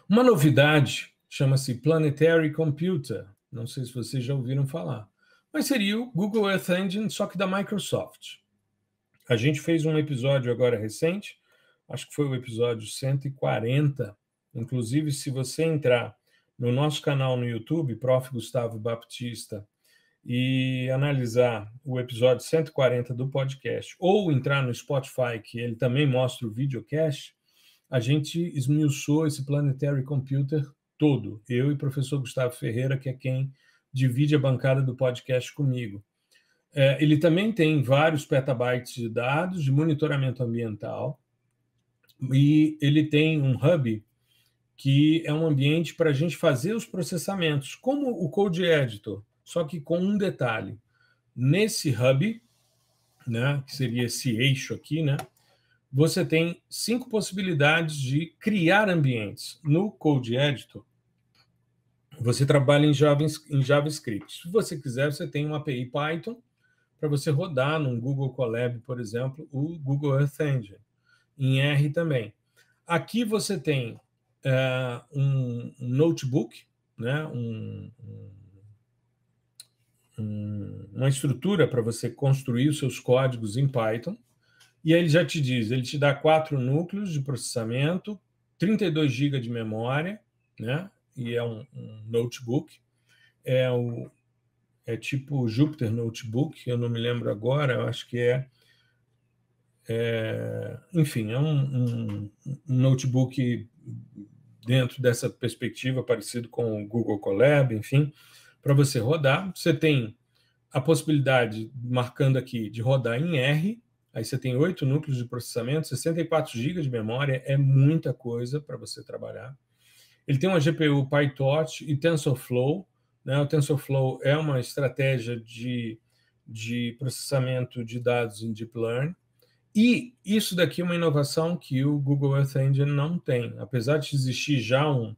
Uma novidade chama-se Planetary Computer, não sei se vocês já ouviram falar, mas seria o Google Earth Engine, só que da Microsoft. A gente fez um episódio agora recente, acho que foi o episódio 140, inclusive se você entrar no nosso canal no YouTube, Prof. Gustavo Baptista, e analisar o episódio 140 do podcast, ou entrar no Spotify, que ele também mostra o videocast, a gente esmiuçou esse Planetary Computer todo, eu e o professor Gustavo Ferreira, que é quem divide a bancada do podcast comigo. Ele também tem vários petabytes de dados de monitoramento ambiental, e ele tem um hub que é um ambiente para a gente fazer os processamentos, como o Code Editor, só que com um detalhe. Nesse hub, né, que seria esse eixo aqui, né, você tem 5 possibilidades de criar ambientes. No Code Editor, você trabalha em JavaScript. Se você quiser, você tem uma API Python para você rodar num Google Colab, por exemplo, o Google Earth Engine. Em R também. Aqui você tem um notebook, né, uma estrutura para você construir os seus códigos em Python. E aí ele já te diz, ele te dá 4 núcleos de processamento, 32 GB de memória, né? E é um notebook. É tipo o Jupyter Notebook, eu não me lembro agora, eu acho que enfim, é um notebook dentro dessa perspectiva, parecido com o Google Colab, enfim, para você rodar. Você tem a possibilidade, marcando aqui, de rodar em R. Aí você tem 8 núcleos de processamento, 64 GB de memória, é muita coisa para você trabalhar. Ele tem uma GPU PyTorch e TensorFlow né? O TensorFlow é uma estratégia de processamento de dados em Deep Learning, e isso daqui é uma inovação que o Google Earth Engine não tem. Apesar de existir já um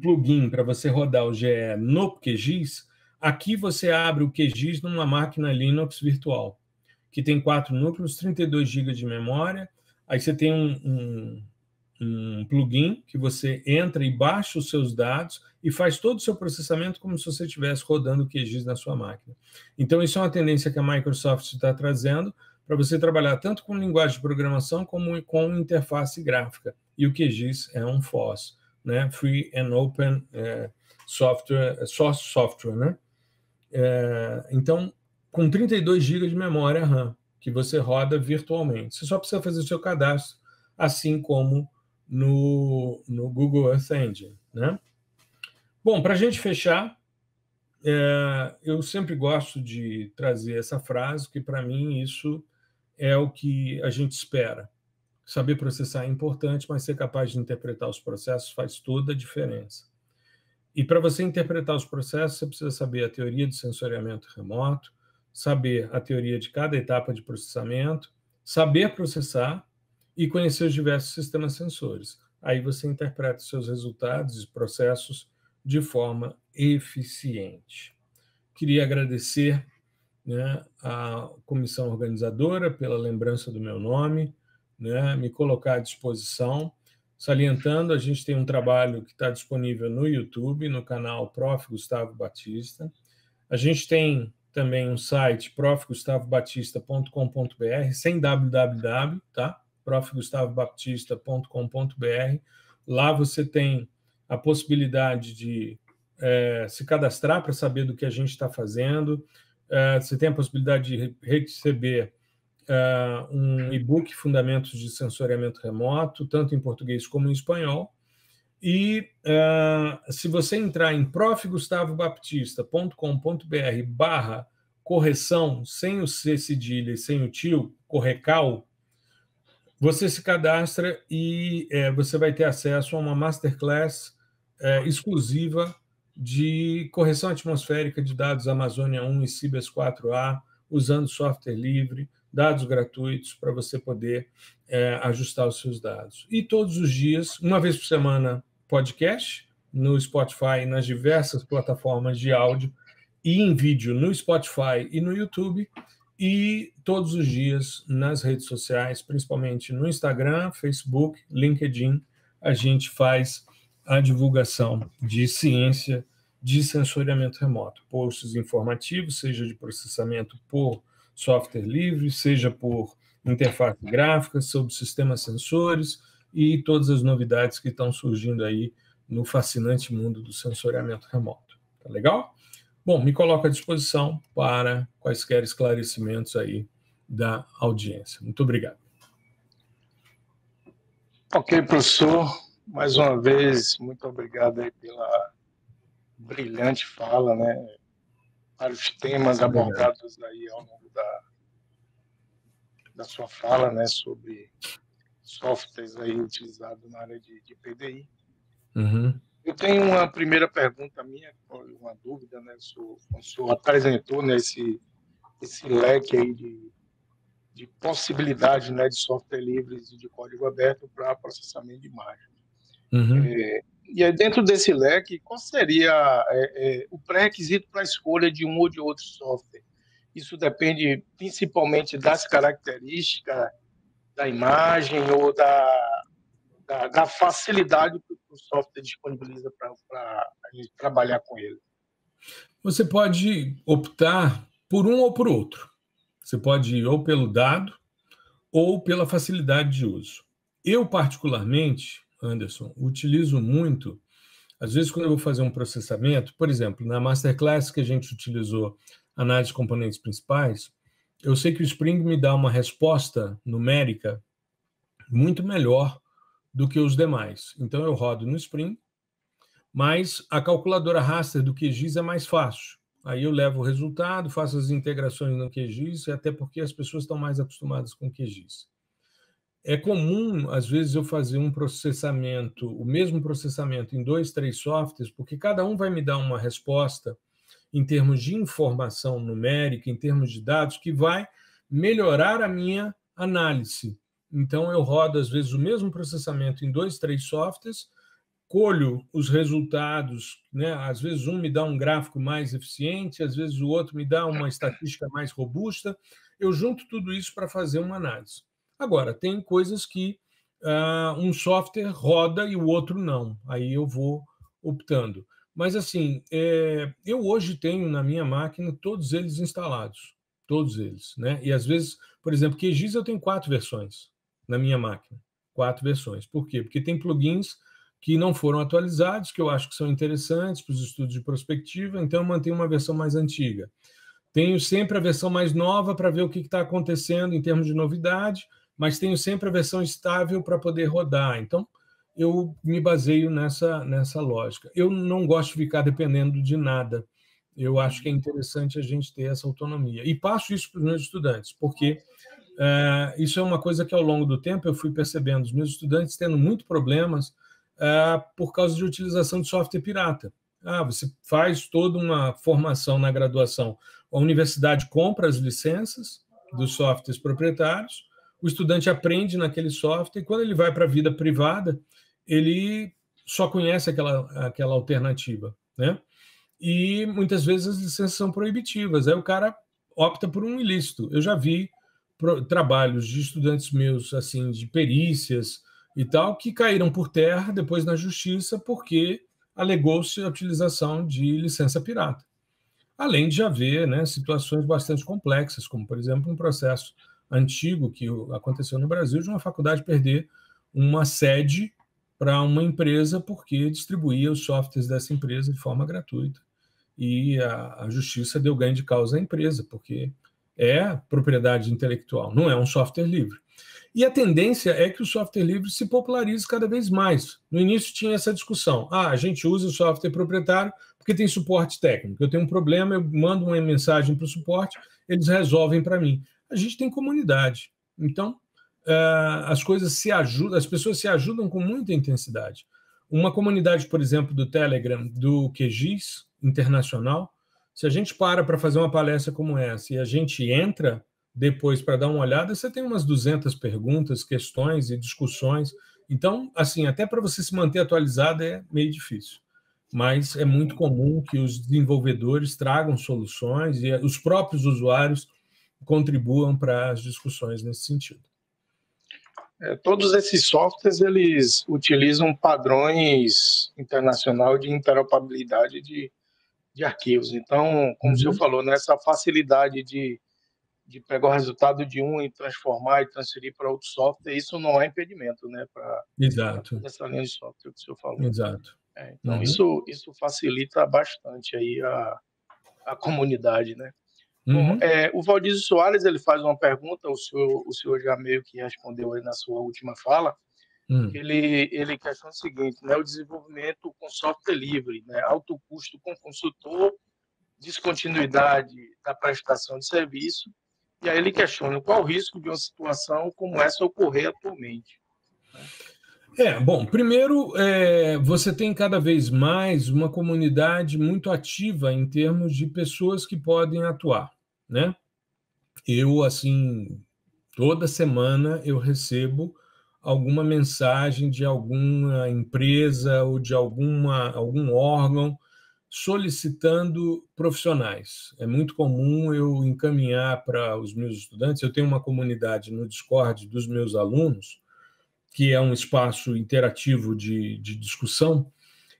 plugin para você rodar o GE no QGIS, aqui você abre o QGIS numa máquina Linux virtual, que tem 4 núcleos, 32 GB de memória. Aí você tem um plugin que você entra e baixa os seus dados e faz todo o seu processamento como se você estivesse rodando o QGIS na sua máquina. Então, isso é uma tendência que a Microsoft está trazendo para você trabalhar tanto com linguagem de programação como com interface gráfica. E o QGIS é um FOSS, né? Free and Open Source Software, né? Então, com 32 GB de memória RAM, que você roda virtualmente. Você só precisa fazer o seu cadastro, assim como no Google Earth Engine, né? Bom, para a gente fechar, eu sempre gosto de trazer essa frase, que para mim isso é o que a gente espera. Saber processar é importante, mas ser capaz de interpretar os processos faz toda a diferença. E para você interpretar os processos, você precisa saber a teoria de sensoriamento remoto, saber a teoria de cada etapa de processamento, saber processar e conhecer os diversos sistemas sensores. Aí você interpreta os seus resultados e processos de forma eficiente. Queria agradecer, né, a comissão organizadora pela lembrança do meu nome, né, me colocar à disposição. Salientando, a gente tem um trabalho que está disponível no YouTube, no canal Prof. Gustavo Batista. A gente tem também um site, profgustavobatista.com.br, sem www, tá? profgustavobatista.com.br. Lá você tem a possibilidade de se cadastrar para saber do que a gente está fazendo. Você tem a possibilidade de receber um e-book, Fundamentos de Sensoriamento Remoto, tanto em português como em espanhol. E se você entrar em profgustavobatista.com.br/correção, sem o C cedilha e sem o tio, correcal, você se cadastra e você vai ter acesso a uma masterclass exclusiva de correção atmosférica de dados Amazônia 1 e Cibers 4A, usando software livre, dados gratuitos para você poder ajustar os seus dados. E todos os dias, uma vez por semana, podcast no Spotify, nas diversas plataformas de áudio, e em vídeo no Spotify e no YouTube, e todos os dias nas redes sociais, principalmente no Instagram, Facebook, LinkedIn, a gente faz a divulgação de ciência de sensoriamento remoto, posts informativos, seja de processamento por software livre, seja por interface gráfica, sobre sistemas sensores e todas as novidades que estão surgindo aí no fascinante mundo do sensoriamento remoto. Tá legal? Bom, me coloco à disposição para quaisquer esclarecimentos aí da audiência. Muito obrigado. Ok, professor. Mais uma vez, muito obrigado aí pela brilhante fala, né? Vários temas abordados aí ao longo da sua fala, né? Sobre softwares aí utilizados na área de PDI. Uhum. Eu tenho uma primeira pergunta minha, uma dúvida, né? O senhor apresentou, né, esse leque aí de possibilidade, né, de software livres e de código aberto para processamento de imagem. Uhum. E aí, dentro desse leque, qual seria o pré-requisito para a escolha de um ou de outro software? Isso depende principalmente das características da imagem ou da facilidade que o software disponibiliza para a gente trabalhar com ele. Você pode optar por um ou por outro. Você pode ir ou pelo dado ou pela facilidade de uso. Eu, particularmente, Anderson, utilizo muito, às vezes quando eu vou fazer um processamento, por exemplo, na Masterclass que a gente utilizou análise de componentes principais, eu sei que o Spring me dá uma resposta numérica muito melhor do que os demais. Então, eu rodo no Spring, mas a calculadora raster do QGIS é mais fácil. Aí eu levo o resultado, faço as integrações no QGIS, até porque as pessoas estão mais acostumadas com o QGIS. é comum, às vezes, eu fazer um processamento, o mesmo processamento em 2, 3 softwares, porque cada um vai me dar uma resposta em termos de informação numérica, em termos de dados, que vai melhorar a minha análise. Então, eu rodo, às vezes, o mesmo processamento em 2, 3 softwares, colho os resultados, né? Às vezes um me dá um gráfico mais eficiente, às vezes o outro me dá uma estatística mais robusta. Eu junto tudo isso para fazer uma análise. Agora, tem coisas que um software roda e o outro não. Aí eu vou optando. Mas, assim, eu hoje tenho na minha máquina todos eles instalados. Todos eles, né? E, às vezes, por exemplo, QGIS eu tenho 4 versões na minha máquina. 4 versões. Por quê? Porque tem plugins que não foram atualizados, que eu acho que são interessantes para os estudos de prospectiva, então eu mantenho uma versão mais antiga. Tenho sempre a versão mais nova para ver o que está acontecendo em termos de novidade, mas tenho sempre a versão estável para poder rodar. Então, eu me baseio nessa lógica. Eu não gosto de ficar dependendo de nada. Eu acho que é interessante a gente ter essa autonomia. E passo isso para os meus estudantes, porque isso é uma coisa que, ao longo do tempo, eu fui percebendo os meus estudantes tendo muitos problemas por causa de utilização de software pirata. Você faz toda uma formação na graduação, a universidade compra as licenças dos softwares proprietários, o estudante aprende naquele software, e quando ele vai para a vida privada, ele só conhece aquela alternativa, né? E muitas vezes as licenças são proibitivas, aí o cara opta por um ilícito. Eu já vi trabalhos de estudantes meus, assim, de perícias e tal, que caíram por terra depois na justiça porque alegou-se a utilização de licença pirata. Além de haver, né, situações bastante complexas, como, por exemplo, um processo antigo que aconteceu no Brasil de uma faculdade perder uma sede para uma empresa porque distribuía os softwares dessa empresa de forma gratuita. E a justiça deu ganho de causa à empresa, porque é propriedade intelectual, não é um software livre. E a tendência é que o software livre se popularize cada vez mais. No início tinha essa discussão. A gente usa o software proprietário porque tem suporte técnico. Eu tenho um problema, eu mando uma mensagem para o suporte, eles resolvem para mim. A gente tem comunidade. Então, as coisas se ajudam, as pessoas se ajudam com muita intensidade. Uma comunidade, por exemplo, do Telegram, do QGIS internacional, se a gente para fazer uma palestra como essa e a gente entra depois para dar uma olhada, você tem umas 200 perguntas, questões e discussões. Então, assim, até para você se manter atualizado é meio difícil. Mas é muito comum que os desenvolvedores tragam soluções e os próprios usuários contribuam para as discussões nesse sentido. Todos esses softwares, eles utilizam padrões internacionais de interoperabilidade de arquivos. Então, como o senhor falou, nessa facilidade de pegar o resultado de um e transformar e transferir para outro software, isso não é impedimento, né, para essa linha de software que o senhor falou. Exato. Então, isso facilita bastante aí a comunidade, né? Bom, o Valdizio Soares, ele faz uma pergunta, o senhor já meio que respondeu aí na sua última fala. Ele questiona o seguinte, né, o desenvolvimento com software livre, né, alto custo com consultor, descontinuidade da prestação de serviço, e aí ele questiona qual o risco de uma situação como essa ocorrer atualmente. Bom, primeiro, você tem cada vez mais uma comunidade muito ativa em termos de pessoas que podem atuar, né? Eu, assim, toda semana eu recebo alguma mensagem de alguma empresa ou de algum órgão solicitando profissionais. É muito comum eu encaminhar para os meus estudantes. Eu tenho uma comunidade no Discord dos meus alunos, que é um espaço interativo de discussão,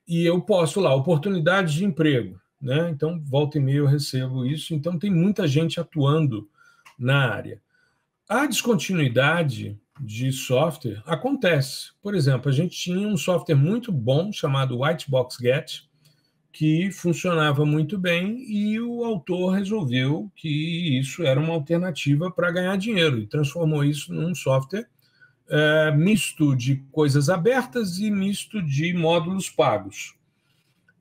e eu posto lá oportunidades de emprego, né? Então, volta e meia eu recebo isso. Então, tem muita gente atuando na área. A descontinuidade de software acontece. Por exemplo, a gente tinha um software muito bom chamado Whitebox-Get, que funcionava muito bem e o autor resolveu que isso era uma alternativa para ganhar dinheiro e transformou isso num software misto de coisas abertas e misto de módulos pagos.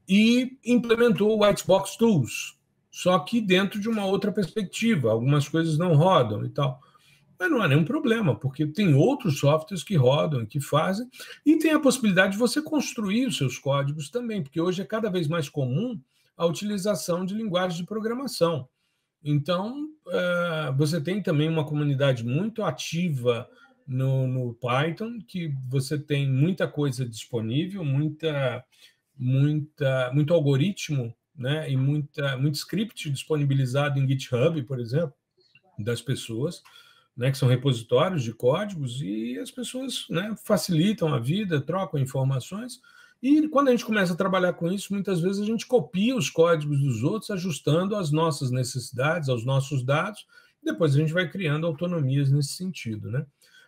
E implementou o Whitebox Tools, só que dentro de uma outra perspectiva. Algumas coisas não rodam e tal. Mas não há nenhum problema, porque tem outros softwares que rodam, que fazem, e tem a possibilidade de você construir os seus códigos também, porque hoje é cada vez mais comum a utilização de linguagens de programação. Então, você tem também uma comunidade muito ativa no Python, que você tem muita coisa disponível, muito algoritmo, né, e muito script disponibilizado em GitHub, por exemplo, das pessoas, né, que são repositórios de códigos, e as pessoas, né, facilitam a vida, trocam informações. E quando a gente começa a trabalhar com isso, muitas vezes a gente copia os códigos dos outros, ajustando às nossas necessidades, aos nossos dados, e depois a gente vai criando autonomias nesse sentido, né?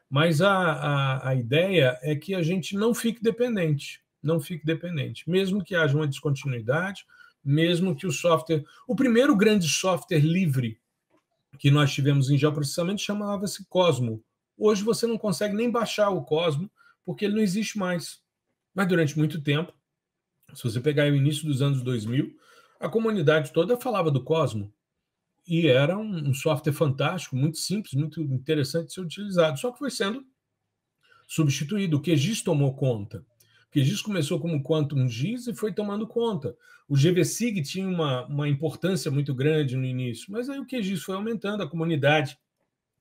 Mas a ideia é que a gente não fique dependente, mesmo que haja uma descontinuidade, mesmo que o software... O primeiro grande software livre que nós tivemos em geoprocessamento chamava-se Cosmo. Hoje você não consegue nem baixar o Cosmo, porque ele não existe mais. Mas durante muito tempo, se você pegar o início dos anos 2000, a comunidade toda falava do Cosmo. E era um software fantástico, muito simples, muito interessante de ser utilizado. Só que foi sendo substituído. O QGIS tomou conta. O QGIS começou como Quantum GIS e foi tomando conta. O GVSig tinha uma importância muito grande no início, mas aí o QGIS foi aumentando, a comunidade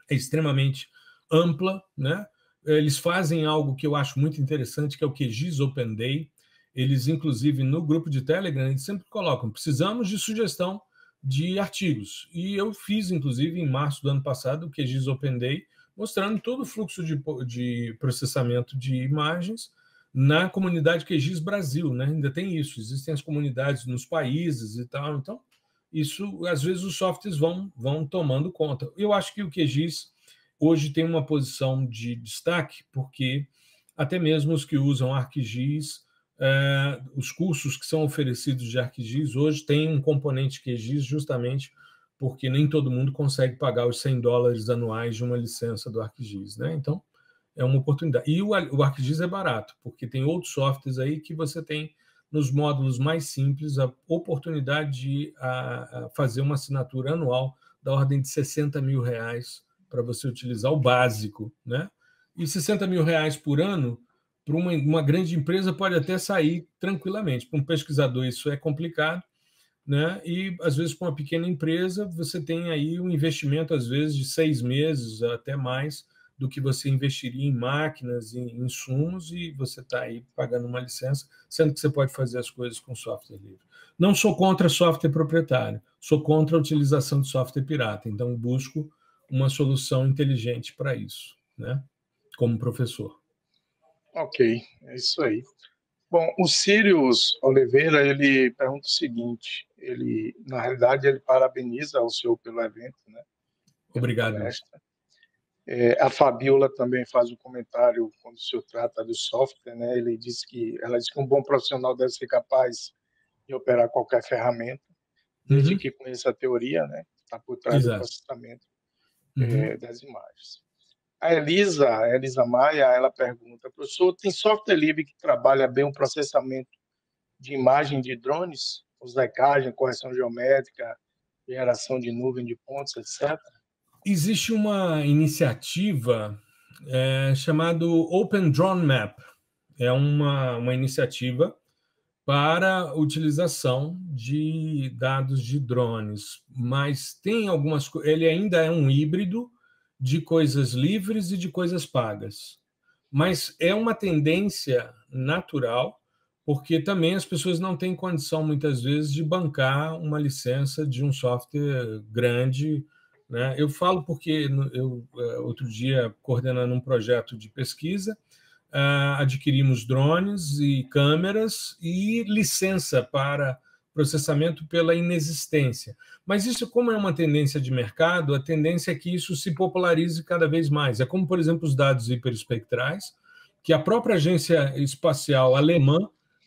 é extremamente ampla, né? Eles fazem algo que eu acho muito interessante, que é o QGIS Open Day. Eles, inclusive, no grupo de Telegram, eles sempre colocam: precisamos de sugestão de artigos. E eu fiz, inclusive, em março do ano passado, o QGIS Open Day, mostrando todo o fluxo de processamento de imagens na comunidade QGIS Brasil, né? Ainda tem isso, existem as comunidades nos países e tal, então isso, às vezes, os softwares vão tomando conta. Eu acho que o QGIS hoje tem uma posição de destaque, porque até mesmo os que usam ArcGIS, os cursos que são oferecidos de ArcGIS hoje têm um componente QGIS justamente porque nem todo mundo consegue pagar os $100 anuais de uma licença do ArcGIS, né? Então, é uma oportunidade. E o ArcGIS é barato, porque tem outros softwares aí que você tem, nos módulos mais simples, a oportunidade de fazer uma assinatura anual da ordem de R$60 mil para você utilizar o básico, né? E R$60 mil por ano, para uma grande empresa, pode até sair tranquilamente. Para um pesquisador, isso é complicado, né? E, às vezes, para uma pequena empresa, você tem aí um investimento, às vezes, de 6 meses, até mais, do que você investiria em máquinas, em insumos, e você está aí pagando uma licença, sendo que você pode fazer as coisas com software livre. Não sou contra software proprietário, sou contra a utilização de software pirata, então busco uma solução inteligente para isso, né? Como professor. Ok, é isso aí. Bom, o Sirius Oliveira, ele pergunta o seguinte, na realidade, ele parabeniza o senhor pelo evento, né? Pela Obrigado. palestra. A Fabiola também faz um comentário quando o senhor trata do software, né? Ela diz que um bom profissional deve ser capaz de operar qualquer ferramenta, desde que conheça a teoria, né? Está por trás do processamento das imagens. A Elisa Maia, ela pergunta: professor, tem software livre que trabalha bem o processamento de imagem de drones, mosaicagens, correção geométrica, geração de nuvem de pontos, etc.? Existe uma iniciativa chamada Open Drone Map. É uma iniciativa para utilização de dados de drones, mas tem algumas... Ele ainda é um híbrido de coisas livres e de coisas pagas. Mas é uma tendência natural, porque também as pessoas não têm condição, muitas vezes, de bancar uma licença de um software grande, né? Eu falo porque eu, outro dia, coordenando um projeto de pesquisa, adquirimos drones e câmeras e licença para processamento pela inexistência. Mas isso, como é uma tendência de mercado, a tendência é que isso se popularize cada vez mais. É como, por exemplo, os dados hiperespectrais, que a própria agência espacial alemã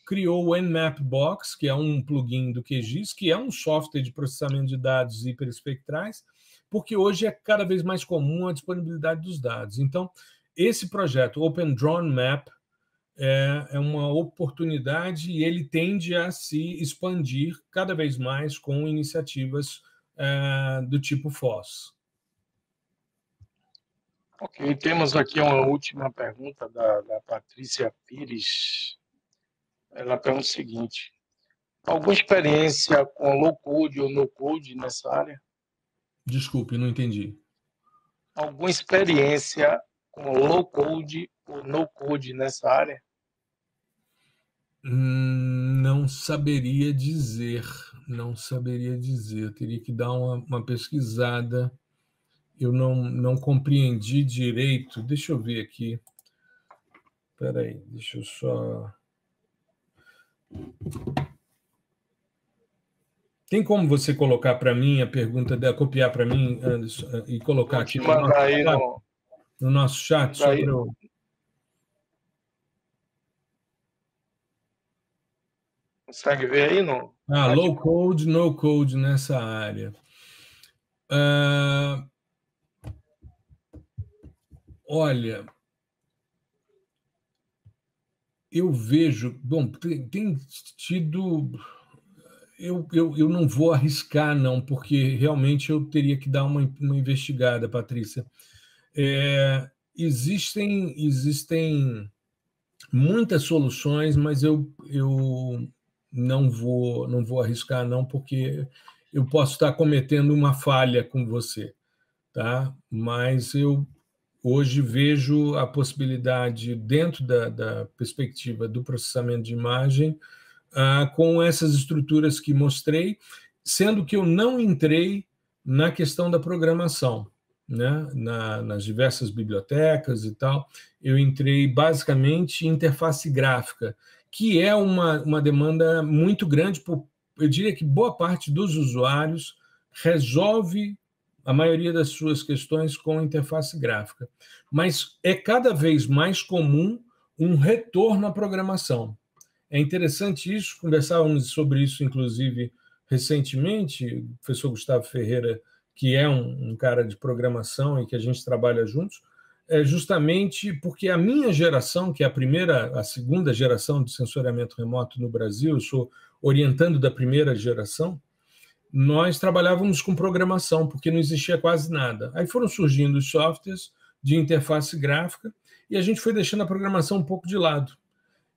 criou o Nmap Box, que é um plugin do QGIS, que é um software de processamento de dados hiperespectrais, porque hoje é cada vez mais comum a disponibilidade dos dados. Então, esse projeto, Open Drone Map, é uma oportunidade e ele tende a se expandir cada vez mais com iniciativas do tipo FOSS. Ok, temos aqui uma última pergunta da Patrícia Pires. Ela pergunta o seguinte: alguma experiência com low code ou no code nessa área? Desculpe, não entendi. Alguma experiência com low code ou no code nessa área? Não saberia dizer, não saberia dizer. Eu teria que dar uma pesquisada. Eu não compreendi direito. Deixa eu ver aqui. Espera aí, deixa eu só... Tem como você colocar para mim a pergunta dela, copiar para mim, Anderson, e colocar Vou aqui te mandar aí no nosso chat, só para eu... Consegue ver aí no low code, no code nessa área. Olha, eu vejo... Bom, tem tido... Eu não vou arriscar, não, porque realmente eu teria que dar uma investigada, Patrícia. Existem muitas soluções, mas eu não vou arriscar, não, porque eu posso estar cometendo uma falha com você, tá? Mas eu hoje vejo a possibilidade, dentro da perspectiva do processamento de imagem, com essas estruturas que mostrei, sendo que eu não entrei na questão da programação, né? Nas diversas bibliotecas e tal. Eu entrei basicamente em interface gráfica, que é uma demanda muito grande, eu diria que boa parte dos usuários resolve a maioria das suas questões com interface gráfica. Mas é cada vez mais comum um retorno à programação. É interessante isso, conversávamos sobre isso, inclusive, recentemente, o professor Gustavo Ferreira, que é um cara de programação e que a gente trabalha juntos, justamente porque a minha geração, que é a segunda geração de sensoriamento remoto no Brasil, eu sou orientando da primeira geração, nós trabalhávamos com programação, porque não existia quase nada. Aí foram surgindo os softwares de interface gráfica e a gente foi deixando a programação um pouco de lado.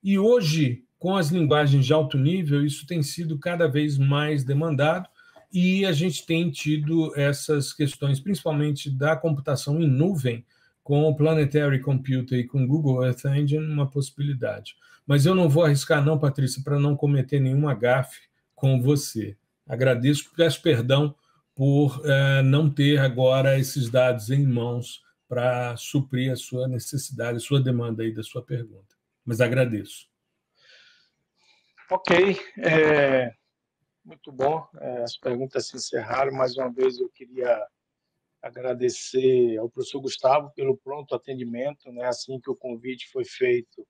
E hoje, com as linguagens de alto nível, isso tem sido cada vez mais demandado e a gente tem tido essas questões, principalmente da computação em nuvem, com o Planetary Computer e com o Google Earth Engine, uma possibilidade. Mas eu não vou arriscar não, Patrícia, para não cometer nenhuma gafe com você. Agradeço, peço perdão por não ter agora esses dados em mãos para suprir a sua necessidade, a sua demanda aí da sua pergunta. Mas agradeço. Ok, muito bom. As perguntas se encerraram. Mais uma vez eu queria agradecer ao professor Gustavo pelo pronto atendimento, né? Assim que o convite foi feito,